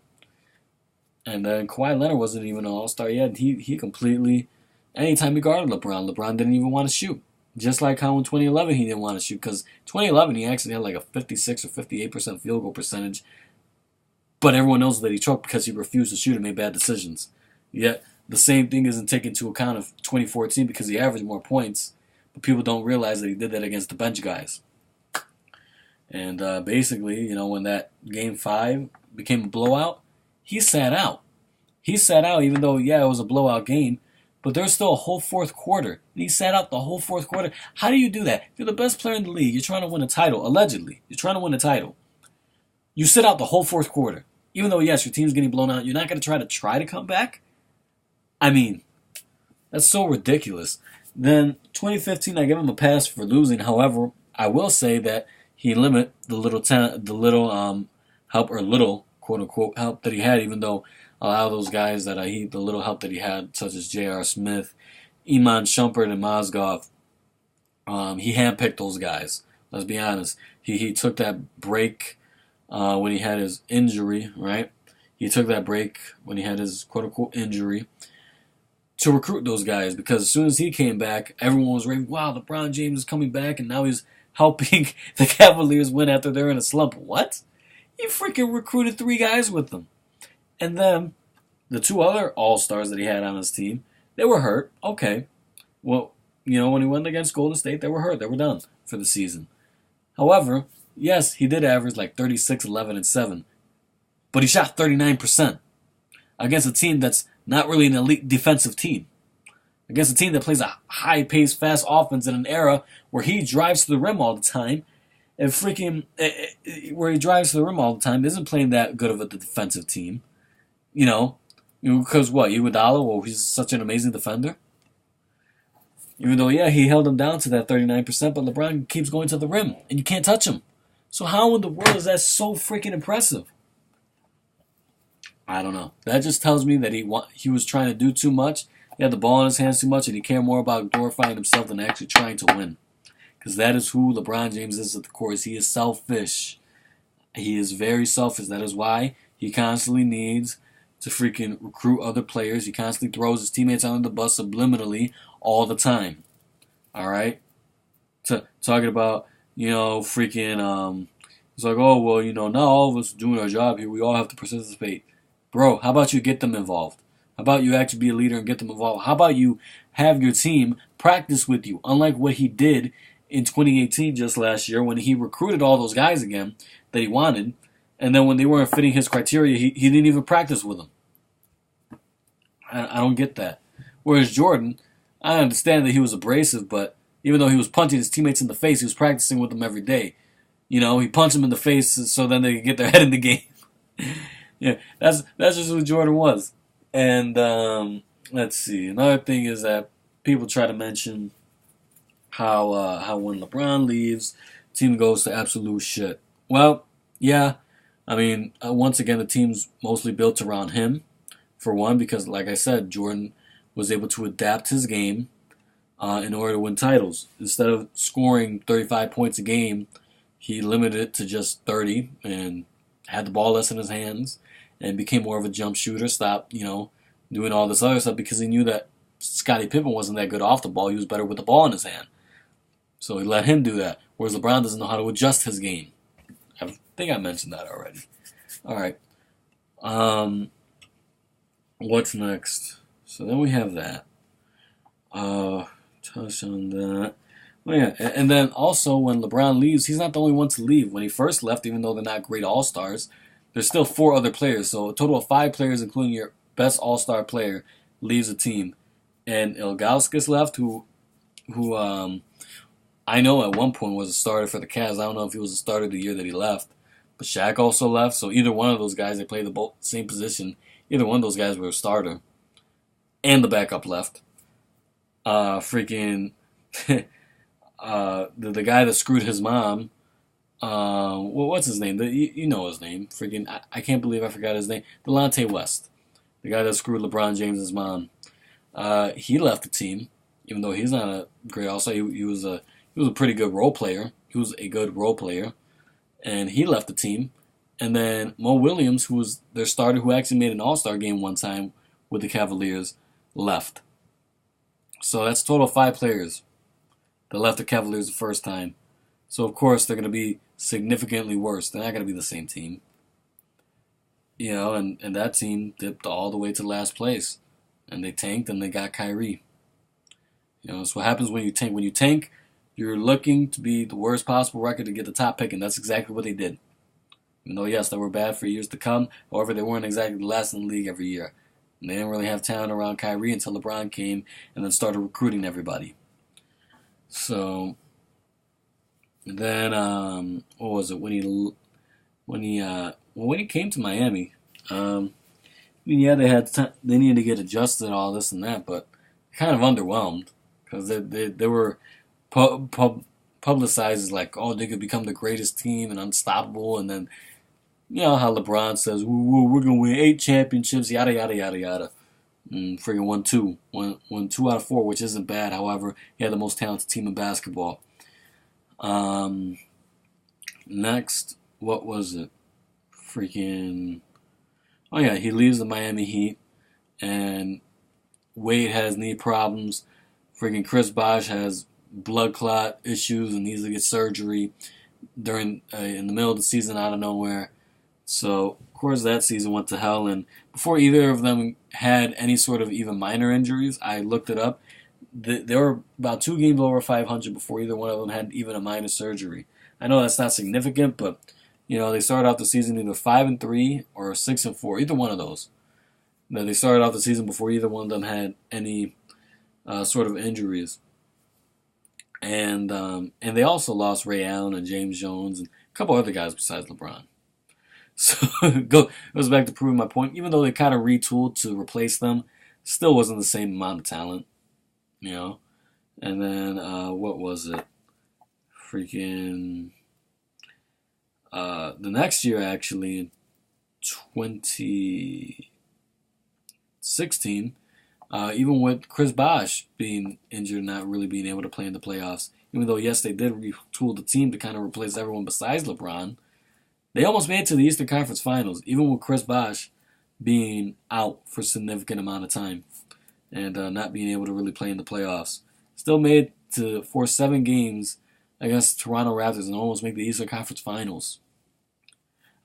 And then Kawhi Leonard wasn't even an all-star yet. He completely, anytime he guarded LeBron didn't even want to shoot. Just like how in 2011 he didn't want to shoot, because 2011 he actually had like a 56 or 58% field goal percentage, but everyone knows that he choked because he refused to shoot and made bad decisions. Yet the same thing isn't taken into account of 2014 because he averaged more points, but people don't realize that he did that against the bench guys. And basically, when that Game 5 became a blowout, he sat out. He sat out, even though, yeah, it was a blowout game, but there's still a whole fourth quarter. And he sat out the whole fourth quarter. How do you do that? You're the best player in the league. You're trying to win a title, allegedly. You're trying to win a title. You sit out the whole fourth quarter. Even though, yes, your team's getting blown out, you're not going to try to come back? I mean, that's so ridiculous. Then 2015, I give him a pass for losing. However, I will say that he limited the little help, or little quote unquote help that he had. Even though a lot of those guys the little help that he had, such as J.R. Smith, Iman Shumpert, and Mozgov, he handpicked those guys. Let's be honest. He took that break when he had his injury, right? He took that break when he had his quote unquote injury to recruit those guys, because as soon as he came back, everyone was raving, wow, LeBron James is coming back, and now he's helping the Cavaliers win after they're in a slump. What? He freaking recruited 3 guys with them. And then the 2 other all-stars that he had on his team, they were hurt. Okay. Well, when he went against Golden State, they were hurt. They were done for the season. However, yes, he did average like 36, 11, and 7. But he shot 39% against a team that's not really an elite defensive team. Against a team that plays a high-paced, fast offense in an era where he drives to the rim all the time, and isn't playing that good of a defensive team. Because what? Iguodala, well, he's such an amazing defender. Even though, yeah, he held him down to that 39%, but LeBron keeps going to the rim, and you can't touch him. So how in the world is that so freaking impressive? I don't know. That just tells me that he was trying to do too much. He had the ball in his hands too much, and he cared more about glorifying himself than actually trying to win. Because that is who LeBron James is at the core. He is selfish. He is very selfish. That is why he constantly needs to freaking recruit other players. He constantly throws his teammates under the bus subliminally all the time. All right? Talking about, freaking, it's like, oh, well, not all of us are doing our job here. We all have to participate. Bro, how about you get them involved? How about you actually be a leader and get them involved? How about you have your team practice with you, unlike what he did in 2018 just last year when he recruited all those guys again that he wanted, and then when they weren't fitting his criteria, he didn't even practice with them. I don't get that. Whereas Jordan, I understand that he was abrasive, but even though he was punching his teammates in the face, he was practicing with them every day. He punched them in the face so then they could get their head in the game. Yeah, that's just who Jordan was. And let's see. Another thing is that people try to mention how when LeBron leaves, the team goes to absolute shit. Well, yeah. I mean, once again, the team's mostly built around him, for one, because, like I said, Jordan was able to adapt his game in order to win titles. Instead of scoring 35 points a game, he limited it to just 30 and had the ball less in his hands and became more of a jump shooter, stopped, doing all this other stuff because he knew that Scottie Pippen wasn't that good off the ball. He was better with the ball in his hand. So he let him do that, whereas LeBron doesn't know how to adjust his game. I think I mentioned that already. All right. What's next? So then we have that. Touch on that. Well, yeah, and then also when LeBron leaves, he's not the only one to leave. When he first left, even though they're not great all-stars, there's still 4 other players. So a total of 5 players, including your best all-star player, leaves the team. And Ilgauskas left, who I know at one point was a starter for the Cavs. I don't know if he was a starter the year that he left. But Shaq also left, so either one of those guys, they played the same position. Either one of those guys were a starter. And the backup left. The guy that screwed his mom, what's his name? You know his name. I can't believe I forgot his name. Delonte West. The guy that screwed LeBron James' mom. He left the team, even though he's not a great all-star. He was a pretty good role player. He was a good role player. And he left the team. And then Mo Williams, who was their starter, who actually made an all-star game one time with the Cavaliers, left. So that's a total of 5 players that left the Cavaliers the first time. So, of course, they're going to be significantly worse. They're not going to be the same team. And that team dipped all the way to last place. And they tanked, and they got Kyrie. That's what happens when you tank. When you tank, you're looking to be the worst possible record to get the top pick, and that's exactly what they did. Even though, yes, they were bad for years to come. However, they weren't exactly the last in the league every year. And they didn't really have talent around Kyrie until LeBron came and then started recruiting everybody. So then, what was it when he came to Miami? Yeah, they needed to get adjusted, all this and that, but kind of underwhelmed because they were publicized as like, oh, they could become the greatest team and unstoppable, and then you know how LeBron says we're gonna win 8 championships, yada yada yada yada. Friggin' won 2 out of 4, which isn't bad. However, he had the most talented team in basketball. Next, what was it? Freaking. Oh yeah, he leaves the Miami Heat, and Wade has knee problems. Freaking Chris Bosh has blood clot issues and needs to get surgery during in the middle of the season out of nowhere. So of course that season went to hell. And before either of them had any sort of even minor injuries, I looked it up. There were about 2 games over 500 before either one of them had even a minor surgery. I know that's not significant, but you know they started off the season either 5-3 or 6-4, either one of those. That they started off the season before either one of them had any sort of injuries. And they also lost Ray Allen and James Jones and a couple other guys besides LeBron. So it goes back to proving my point. Even though they kind of retooled to replace them, still wasn't the same amount of talent, you know. And then what was it? Freaking the next year, actually, in 2016, even with Chris Bosh being injured, not really being able to play in the playoffs, even though yes, they did retool the team to kind of replace everyone besides LeBron. They almost made it to the Eastern Conference Finals, even with Chris Bosh being out for a significant amount of time and not being able to really play in the playoffs. Still made it for 7 games against Toronto Raptors and almost make the Eastern Conference Finals.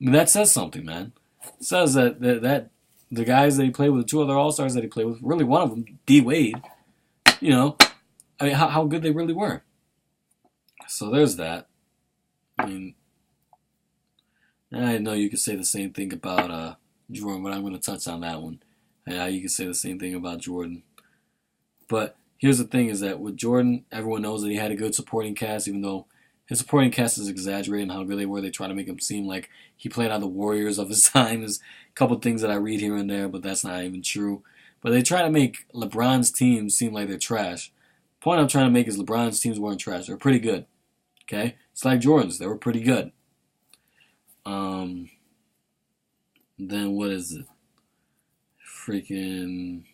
I mean, that says something, man. It says that the guys that he played with, the 2 other All-Stars that he played with, really one of them, D. Wade, you know, I mean, how good they really were. So there's that. I mean, I know you could say the same thing about Jordan, but I'm going to touch on that one. And you could say the same thing about Jordan. But here's the thing is that with Jordan, everyone knows that he had a good supporting cast, even though his supporting cast is exaggerating how good they were. They try to make him seem like he played on the Warriors of his time. There's a couple things that I read here and there, but that's not even true. But they try to make LeBron's teams seem like they're trash. The point I'm trying to make is LeBron's teams weren't trash. They were pretty good. Okay? It's like Jordan's. They were pretty good. Then what is it? Freaking.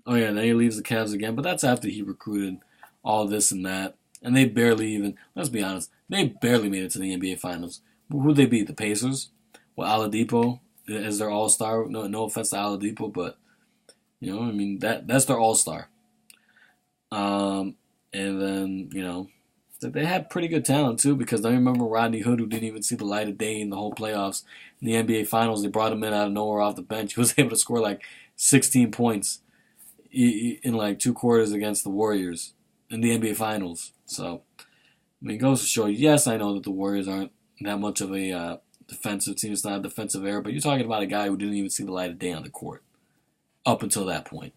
Oh yeah, then he leaves the Cavs again, but that's after he recruited all this and that. And they barely even, let's be honest, they barely made it to the NBA Finals. Who'd they beat? The Pacers? Well, Oladipo as their all-star. No offense to Oladipo, but, you know, I mean, that's their all-star. And then, you know, they had pretty good talent, too, because I remember Rodney Hood, who didn't even see the light of day in the whole playoffs. In the NBA Finals, they brought him in out of nowhere off the bench. He was able to score like 16 points in like 2 quarters against the Warriors in the NBA Finals. So, I mean, it goes to show you, yes, I know that the Warriors aren't that much of a defensive team. It's not a defensive era, but you're talking about a guy who didn't even see the light of day on the court up until that point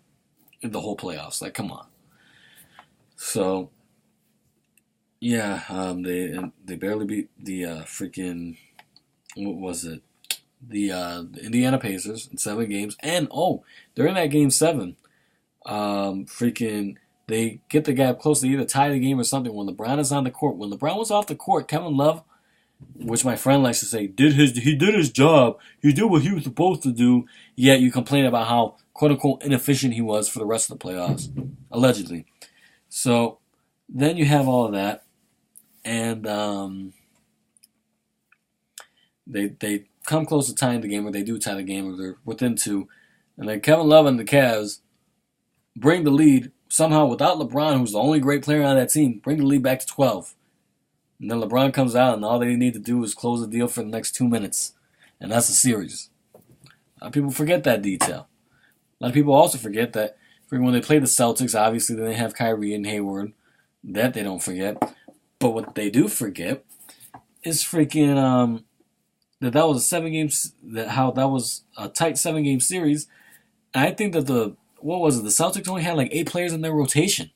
in the whole playoffs. Like, come on. So, yeah, they barely beat the freaking, what was it? The Indiana Pacers in 7 games. And, during that game 7, freaking, they get the gap close to either tie the game or something when LeBron is on the court. When LeBron was off the court, Kevin Love, which my friend likes to say, he did his job. He did what he was supposed to do. Yet you complain about how, quote-unquote, inefficient he was for the rest of the playoffs. Allegedly. So, then you have all of that. And they come close to tying the game, or they do tie the game, or they're within 2. And then Kevin Love and the Cavs bring the lead somehow without LeBron, who's the only great player on that team, bring the lead back to 12. And then LeBron comes out, and all they need to do is close the deal for the next 2 minutes. And that's the series. A lot of people forget that detail. A lot of people also forget that when they play the Celtics, obviously they have Kyrie and Hayward. That they don't forget. But what they do forget is freaking that was a 7 game that was a tight 7 game series. I think that the what was it? The Celtics only had like 8 players in their rotation.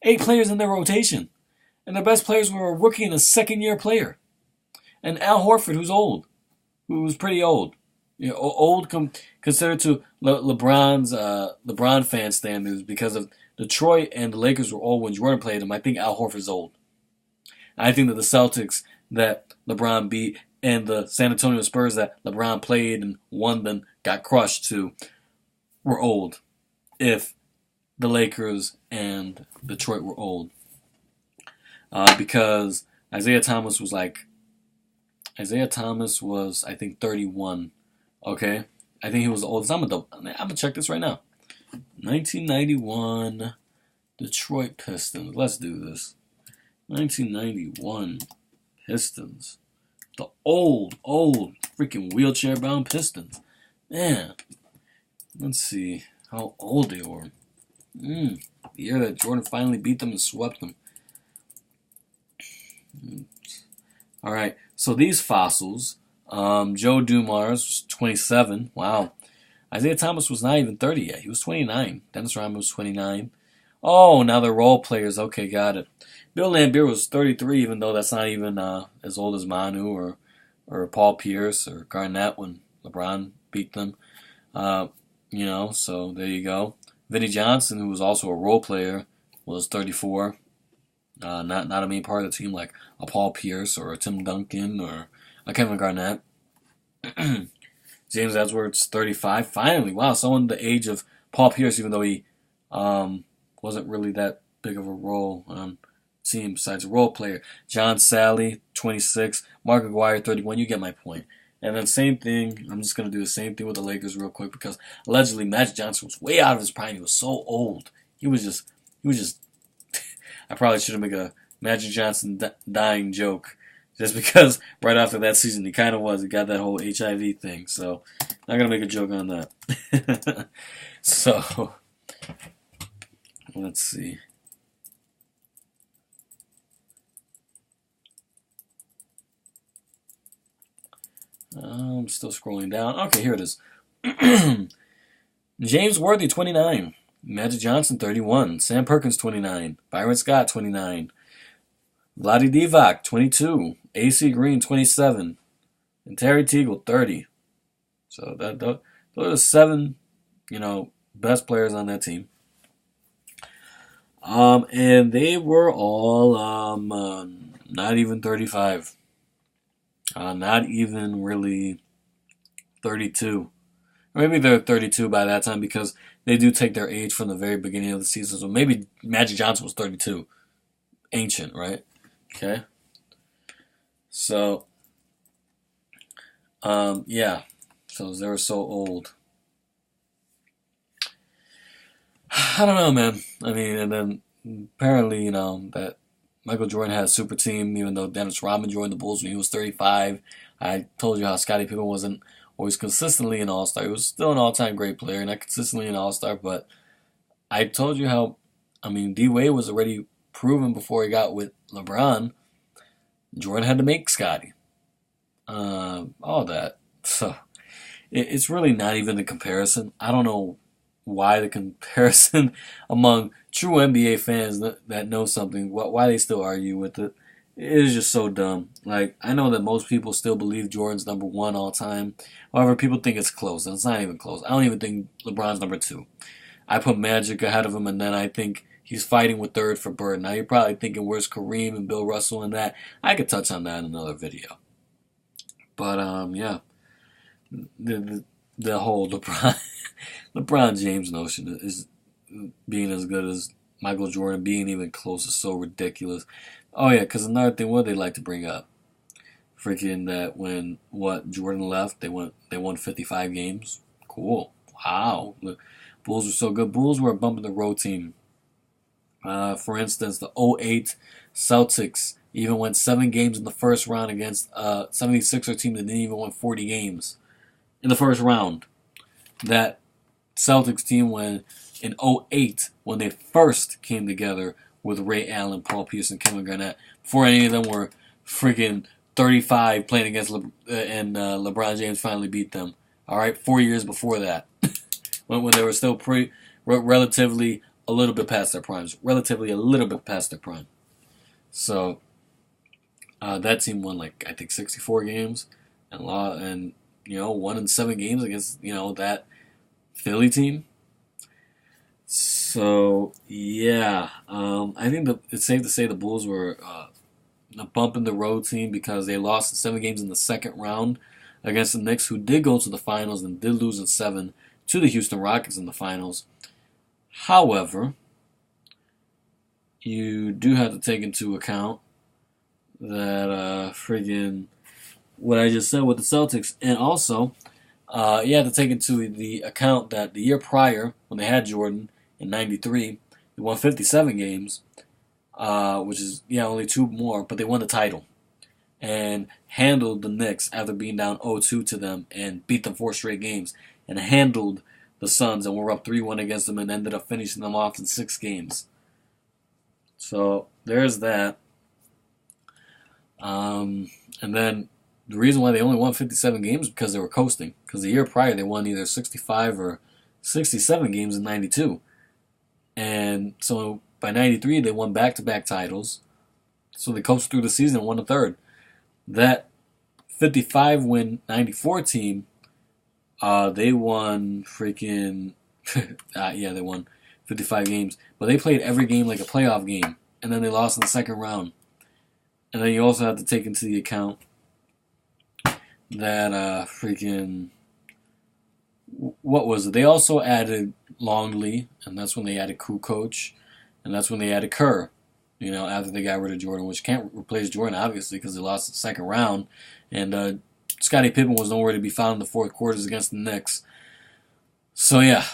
8 players in their rotation, and their best players were a rookie and a second-year player, and Al Horford, who's pretty old. You know, old considered to LeBron's LeBron fan standards because of Detroit and the Lakers were old when Jordan played them. I think Al Horford's old. I think that the Celtics that LeBron beat and the San Antonio Spurs that LeBron played and won then got crushed to were old. If the Lakers and Detroit were old, because Isaiah Thomas was I think 31. Okay, I think he was the oldest. I'm gonna check this right now. 1991 Detroit Pistons. Let's do this. 1991 Pistons. The old freaking wheelchair-bound Pistons. Man, let's see how old they were. The year that Jordan finally beat them and swept them. All right, so these fossils. Joe Dumars was 27. Wow. Isaiah Thomas was not even 30 yet. He was 29. Dennis Rodman was 29. Oh, now they're role players. Okay, got it. Bill Laimbeer was 33, even though that's not even as old as Manu or Paul Pierce or Garnett when LeBron beat them. So there you go. Vinnie Johnson, who was also a role player, was 34. Not a main part of the team like a Paul Pierce or a Tim Duncan or a Kevin Garnett. James Edwards, 35. Finally, wow, someone the age of Paul Pierce, even though he wasn't really that big of a role on team besides a role player. John Sally, 26. Mark Aguirre, 31. You get my point. And then same thing, I'm just going to do the same thing with the Lakers real quick because allegedly Magic Johnson was way out of his prime. He was so old. He was just I probably should have made a Magic Johnson dying joke just because right after that season he kind of was. He got that whole HIV thing. So not going to make a joke on that. So let's see. I'm still scrolling down. Okay, here it is. James Worthy, 29. Magic Johnson, 31. Sam Perkins, 29. Byron Scott, 29. Vlade Divac, 22. AC Green, 27. And Terry Teagle, 30. So those are the 7, best players on that team. And they were all not even 35. Not even really 32. Maybe they're 32 by that time because they do take their age from the very beginning of the season. So maybe Magic Johnson was 32. Ancient, right? Okay. So, yeah. So they were so old. I don't know, man. I mean, and then apparently, that Michael Jordan had a super team, even though Dennis Rodman joined the Bulls when he was 35. I told you how Scottie Pippen wasn't always consistently an all-star. He was still an all-time great player, not consistently an all-star, but I told you how, D-Wade was already proven before he got with LeBron. Jordan had to make Scottie. All that. So, it's really not even a comparison. I don't know why the comparison among true NBA fans that know something, why they still argue with it. It is just so dumb. Like, I know that most people still believe Jordan's number 1 all time. However, people think it's close, and it's not even close. I don't even think LeBron's number 2. I put Magic ahead of him, and then I think he's fighting with third for Bird. Now, you're probably thinking, where's Kareem and Bill Russell and that? I could touch on that in another video. But, yeah. The whole LeBron James notion is being as good as Michael Jordan, being even close is so ridiculous. Oh, yeah, because another thing, what they like to bring up? Freaking that when, Jordan left, they won 55 games. Cool. Wow. The Bulls were so good. Bulls were a bump in the road team. For instance, the 2008 Celtics even went 7 games in the first round against a 76er team that didn't even win 40 games in the first round. That Celtics team went in 2008 when they first came together with Ray Allen, Paul Pierce, and Kevin Garnett, before any of them were freaking 35 playing against LeBron James finally beat them. All right, 4 years before that, when they were still relatively a little bit past their primes, relatively a little bit past their prime. So that team won like I think 64 games and won in 7 games against that Philly team. So yeah, I think it's safe to say the Bulls were a bump in the road team because they lost 7 games in the second round against the Knicks, who did go to the finals and did lose in 7 to the Houston Rockets in the finals. However, you do have to take into account that friggin' what I just said with the Celtics, and also you have to take into the account that the year prior, when they had Jordan in '93, they won 57 games, which is only 2 more, but they won the title and handled the Knicks after being down 0-2 to them and beat them 4 straight games, and handled the Suns and were up 3-1 against them and ended up finishing them off in 6 games. So there's that. And then the reason why they only won 57 games is because they were coasting. Because the year prior they won either 65 or 67 games in '92. And so by '93 they won back-to-back titles. So they coasted through the season and won a third. That 55-win '94 team, they won freaking... they won 55 games. But they played every game like a playoff game. And then they lost in the second round. And then you also have to take into the account that what was it? They also added Longley, and that's when they added Kukoc, and that's when they added Kerr. After they got rid of Jordan, which can't replace Jordan obviously because they lost the second round, and Scottie Pippen was nowhere to be found in the fourth quarters against the Knicks. So yeah,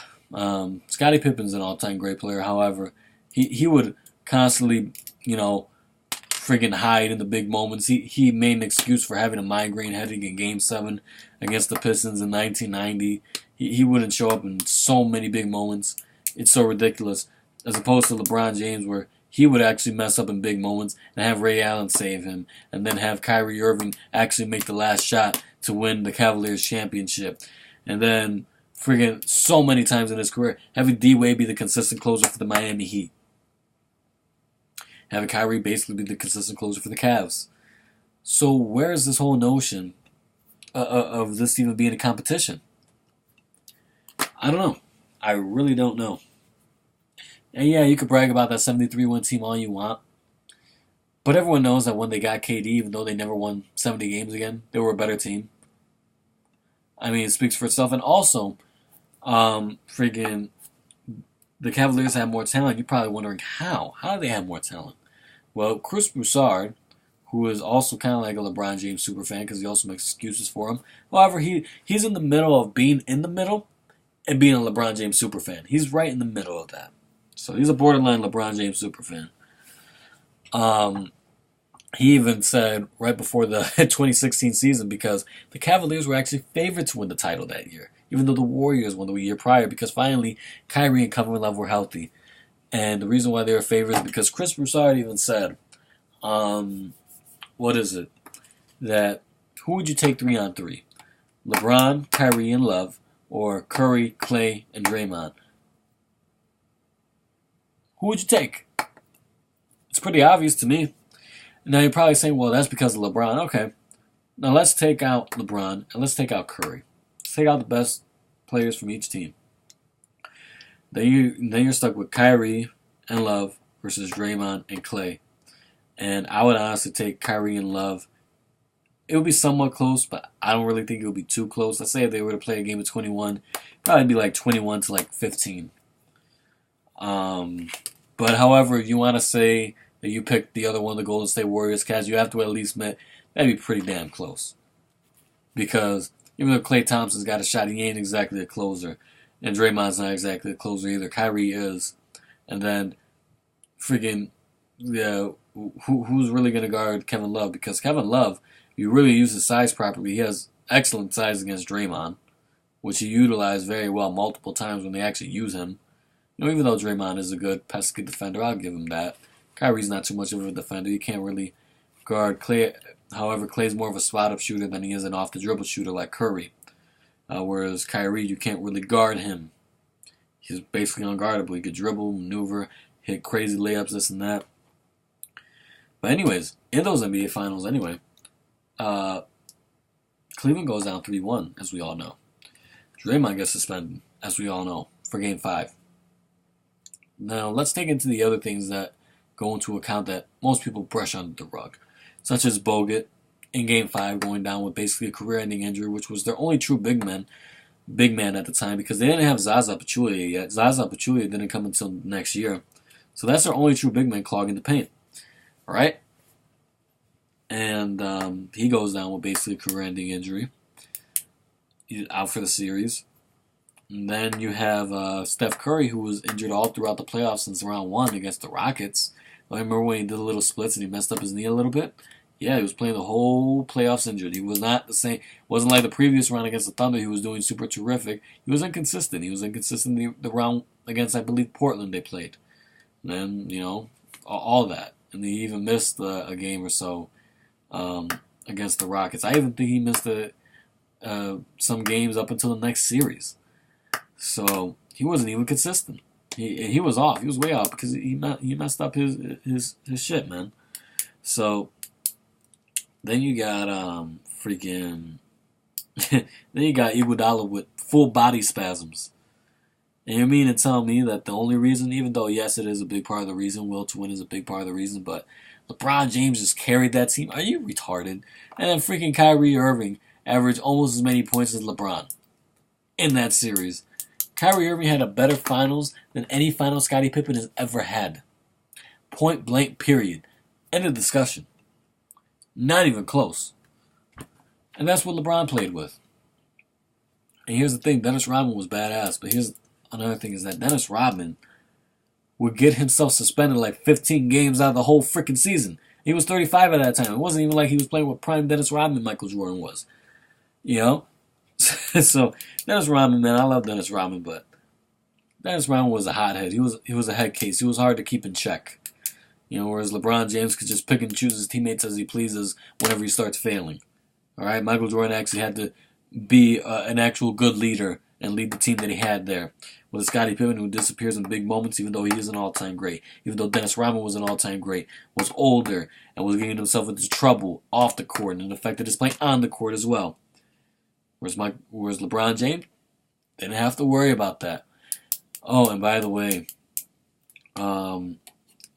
Scottie Pippen's an all-time great player. However, he would constantly, friggin' hide in the big moments. He made an excuse for having a migraine heading in Game 7 against the Pistons in 1990. He wouldn't show up in so many big moments. It's so ridiculous. As opposed to LeBron James, where he would actually mess up in big moments and have Ray Allen save him, and then have Kyrie Irving actually make the last shot to win the Cavaliers championship. And then friggin' so many times in his career, having D-Wade be the consistent closer for the Miami Heat. Having Kyrie basically be the consistent closer for the Cavs. So where is this whole notion of this even being a competition? I don't know. I really don't know. And yeah, you could brag about that 73-win team all you want. But everyone knows that when they got KD, even though they never won 70 games again, they were a better team. I mean, it speaks for itself. And also, the Cavaliers have more talent. You're probably wondering how. How do they have more talent? Well, Chris Broussard, who is also kind of like a LeBron James superfan because he also makes excuses for him. However, he's in the middle of being in the middle and being a LeBron James superfan. He's right in the middle of that. So he's a borderline LeBron James superfan. He even said right before the 2016 season, because the Cavaliers were actually favored to win the title that year, even though the Warriors won the year prior, because finally Kyrie and Kevin Love were healthy. And the reason why they were favored is because Chris Broussard even said, that who would you take 3-on-3? LeBron, Kyrie, and Love, or Curry, Clay, and Draymond? Who would you take? It's pretty obvious to me. Now you're probably saying, well, that's because of LeBron. Okay. Now let's take out LeBron and let's take out Curry. Let's take out the best players from each team. Then you're stuck with Kyrie and Love versus Draymond and Clay. And I would honestly take Kyrie and Love. It would be somewhat close, but I don't really think it would be too close. Let's say if they were to play a game of 21, probably be like 21 to like 15. But however, if you want to say that you picked the other one, the Golden State Warriors, Cavs, you have to at least admit that'd be pretty damn close. Because even though Klay Thompson's got a shot, he ain't exactly a closer. And Draymond's not exactly a closer either. Kyrie is. And then, who's really going to guard Kevin Love? Because Kevin Love, if you really use his size properly, he has excellent size against Draymond, which he utilized very well multiple times when they actually use him. Even though Draymond is a good pesky defender, I'll give him that. Kyrie's not too much of a defender. You can't really guard Klay However, Clay's more of a spot-up shooter than he is an off-the-dribble shooter like Curry. Whereas Kyrie, you can't really guard him. He's basically unguardable. He could dribble, maneuver, hit crazy layups, this and that. But anyways, in those NBA Finals anyway, Cleveland goes down 3-1, as we all know. Draymond gets suspended, as we all know, for Game 5. Now, let's take into the other things that go into account that most people brush under the rug, such as Bogut in Game 5 going down with basically a career-ending injury, which was their only true big man at the time, because they didn't have Zaza Pachulia yet. Zaza Pachulia didn't come until next year. So that's their only true big man clogging the paint. All right? And he goes down with basically a career-ending injury. He's out for the series. And then you have Steph Curry, who was injured all throughout the playoffs since round 1 against the Rockets. I remember when he did a little splits and he messed up his knee a little bit. Yeah, he was playing the whole playoffs injured. He was not the same. Wasn't like the previous round against the Thunder. He was doing super terrific. He was inconsistent. He was inconsistent the round against, I believe, Portland they played. And then, you know, all that. And he even missed a game or so against the Rockets. I even think he missed some games up until the next series. So he wasn't even consistent. He was off. He was way off because he messed up his shit, man. So then you got then you got Iguodala with full body spasms. And you mean to tell me that the only reason, even though yes it is a big part of the reason, will to win is a big part of the reason, but LeBron James just carried that team? Are you retarded? And then freaking Kyrie Irving averaged almost as many points as LeBron in that series. Kyrie Irving had a better finals than any finals Scottie Pippen has ever had. Point blank, period. End of discussion. Not even close. And that's what LeBron played with. And here's the thing, Dennis Rodman was badass, but here's another thing is that Dennis Rodman would get himself suspended like 15 games out of the whole freaking season. He was 35 at that time. It wasn't even like he was playing with prime Dennis Rodman Michael Jordan was. You know? So, Dennis Rodman, man, I love Dennis Rodman, but Dennis Rodman was a hothead. He was a head case. He was hard to keep in check. You know, whereas LeBron James could just pick and choose his teammates as he pleases whenever he starts failing. All right? Michael Jordan actually had to be an actual good leader and lead the team that he had there. With Scottie Pippen, who disappears in big moments, even though he is an all-time great. Even though Dennis Rodman was an all-time great, was older, and was getting himself into trouble off the court, and affected his play on the court as well. Whereas LeBron James didn't have to worry about that. Oh, and by the way, a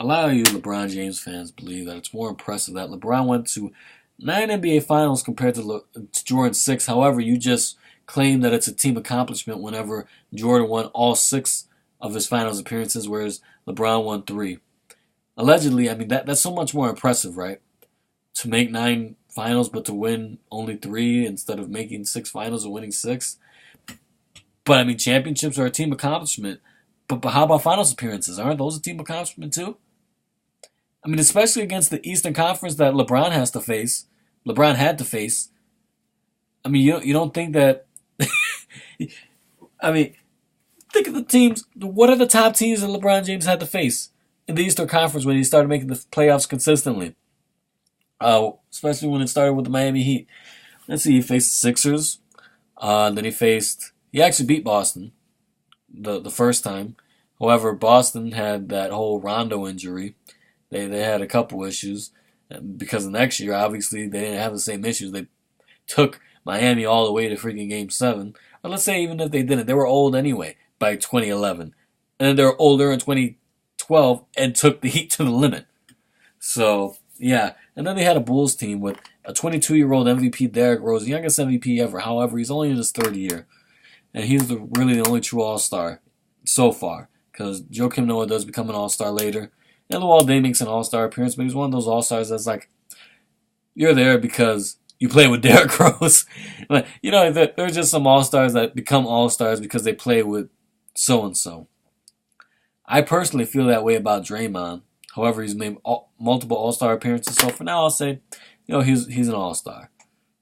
lot of you LeBron James fans believe that it's more impressive that LeBron went to 9 NBA Finals compared to Jordan's 6. However, you just claim that it's a team accomplishment whenever Jordan won all 6 of his finals appearances, whereas LeBron won 3. Allegedly, I mean, that's so much more impressive, right? To make 9 finals, but to win only 3 instead of making 6 finals and winning 6. But, I mean, championships are a team accomplishment. But how about finals appearances? Aren't those a team accomplishment too? I mean, especially against the Eastern Conference that LeBron had to face. I mean, you don't think that... I mean, think of the teams. What are the top teams that LeBron James had to face in the Eastern Conference when he started making the playoffs consistently? Especially when it started with the Miami Heat. Let's see, he faced the Sixers. Then he actually beat Boston the first time. However, Boston had that whole Rondo injury. They had a couple issues. Because the next year, obviously, they didn't have the same issues. They took Miami all the way to freaking Game 7. Or let's say even if they didn't, they were old anyway by 2011. And then they were older in 2012 and took the Heat to the limit. So, yeah. And then they had a Bulls team with a 22-year-old MVP, Derrick Rose, the youngest MVP ever. However, he's only in his third year. And he's really the only true all-star so far. Because Joakim Noah does become an all-star later. And Luol Deng makes an all-star appearance, but he's one of those all-stars that's like, you're there because you play with Derrick Rose. Like, you know, there's just some all-stars that become all-stars because they play with so-and-so. I personally feel that way about Draymond. However, he's made multiple all-star appearances, so for now I'll say, you know, he's an all-star.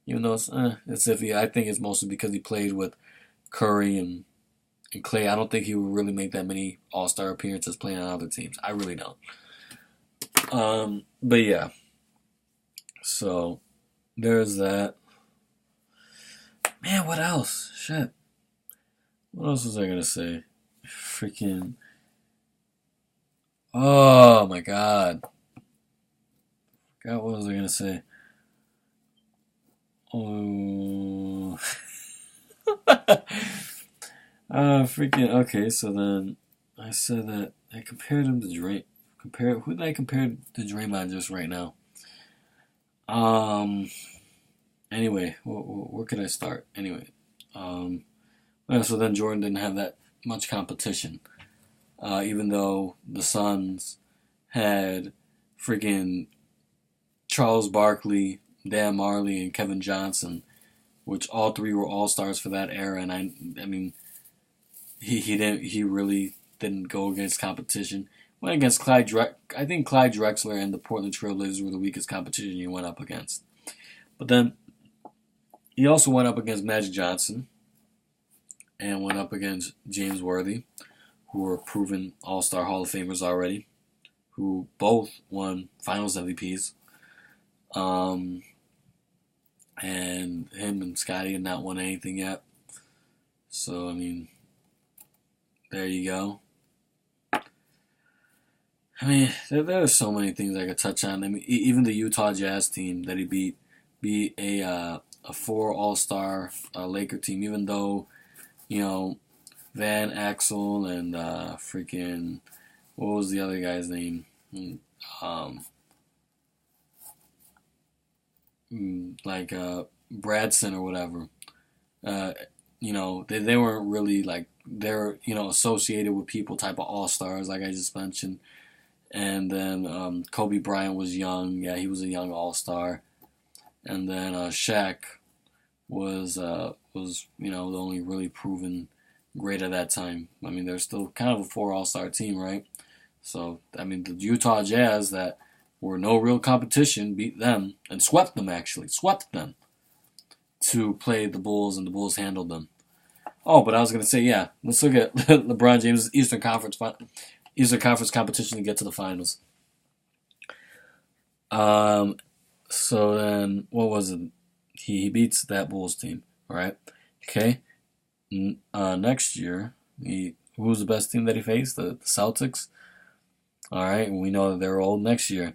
Even though it's iffy, I think it's mostly because he played with Curry and Clay. I don't think he would really make that many all-star appearances playing on other teams. I really don't. But yeah. So, there's that. Man, what else? Shit. What else was I gonna say? Freaking. Oh my god. God, what was I gonna say? Oh. Freaking. Okay, so then I said that I compared him to Drake. Who did I compare to Draymond just right now? Um. Anyway, where could I start? Anyway, well, so then Jordan didn't have that much competition, even though the Suns had freaking Charles Barkley, Dan Marley, and Kevin Johnson, which all three were all stars for that era. And I mean, he really didn't go against competition. Went against I think Clyde Drexler and the Portland Trailblazers were the weakest competition he went up against. But then he also went up against Magic Johnson and went up against James Worthy, who were proven All-Star Hall of Famers already, who both won Finals MVPs. And him and Scotty had not won anything yet. So, I mean, there you go. I mean, there are so many things I could touch on. I mean, even the Utah Jazz team that he beat a 4 All-Star Laker team, even though, Van Axel and freaking, what was the other guy's name? Bradson or whatever. They weren't really like, they're, associated with people type of All-Stars like I just mentioned. And then Kobe Bryant was young. Yeah, he was a young All-Star. And then Shaq was the only really proven great at that time. I mean, they're still kind of a 4 All-Star team, right? So, I mean, the Utah Jazz that were no real competition beat them and swept them to play the Bulls, and the Bulls handled them. Oh, but I was going to say, yeah, let's look at LeBron James' Eastern Conference competition to get to the finals. So then, what was it? He beats that Bulls team, right? Okay. Next year, who was the best team that he faced? The Celtics. All right, we know that they're old. Next year,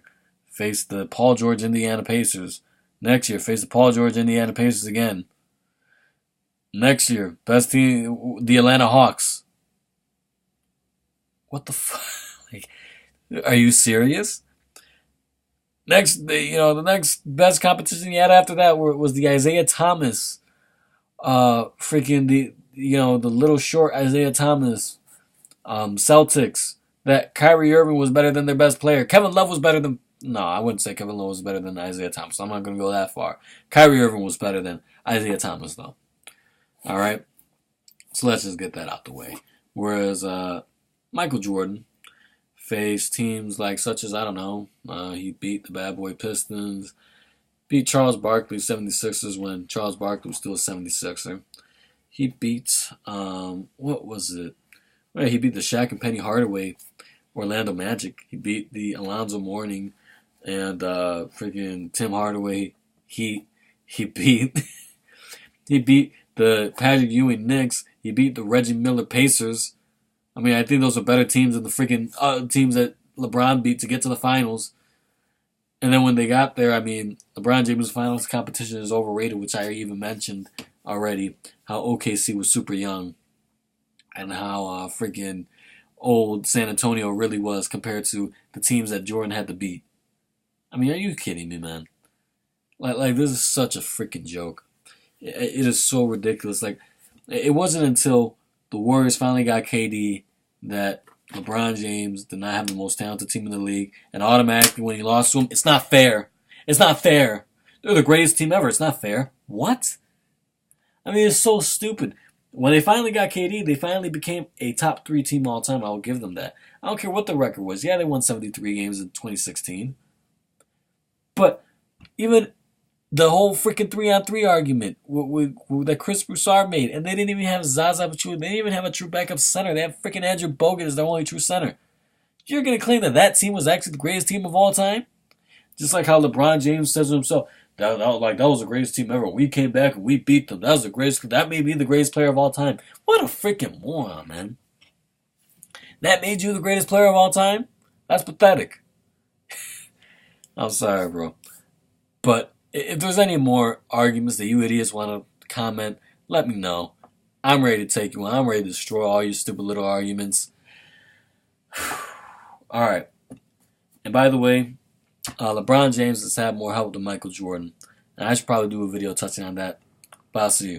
faced the Paul George Indiana Pacers. Next year, faced the Paul George Indiana Pacers again. Next year, best team, the Atlanta Hawks. What the fuck? Like, are you serious? The next best competition he had after that was the Isaiah Thomas, the little short Isaiah Thomas, Celtics. That Kyrie Irving was better than their best player. Kevin Love was better than. No, I wouldn't say Kevin Love was better than Isaiah Thomas. I'm not going to go that far. Kyrie Irving was better than Isaiah Thomas, though. All right, so let's just get that out the way. Whereas Michael Jordan faced teams like such as, I don't know, he beat the Bad Boy Pistons, beat Charles Barkley's 76ers when Charles Barkley was still a 76er. He beat, what was it? Well, he beat the Shaq and Penny Hardaway Orlando Magic. He beat the Alonzo Mourning and freaking Tim Hardaway. He beat he beat the Patrick Ewing Knicks. He beat the Reggie Miller Pacers. I mean, I think those are better teams than the freaking teams that LeBron beat to get to the finals. And then when they got there, I mean, LeBron James' finals competition is overrated, which I even mentioned already, how OKC was super young and how freaking old San Antonio really was compared to the teams that Jordan had to beat. I mean, are you kidding me, man? Like this is such a freaking joke. It is so ridiculous. Like, it wasn't until the Warriors finally got KD that LeBron James did not have the most talented team in the league, and automatically when he lost to him, it's not fair. It's not fair. They're the greatest team ever. It's not fair. What? I mean, it's so stupid. When they finally got KD, they finally became a top 3 team all time. I will give them that. I don't care what the record was. Yeah, they won 73 games in 2016. But even the whole freaking 3-on-3 argument that Chris Broussard made, and they didn't even have Zaza Pachulia. They didn't even have a true backup center. They had freaking Andrew Bogut as their only true center. You're going to claim that team was actually the greatest team of all time? Just like how LeBron James says to himself, That was the greatest team ever. We came back and we beat them. That was the greatest. That made me the greatest player of all time. What a freaking moron, man! That made you the greatest player of all time? That's pathetic. I'm sorry, bro. But if there's any more arguments that you idiots want to comment, let me know. I'm ready to take you on. I'm ready to destroy all your stupid little arguments. All right. And by the way, LeBron James has had more help than Michael Jordan. And I should probably do a video touching on that. But I'll see you.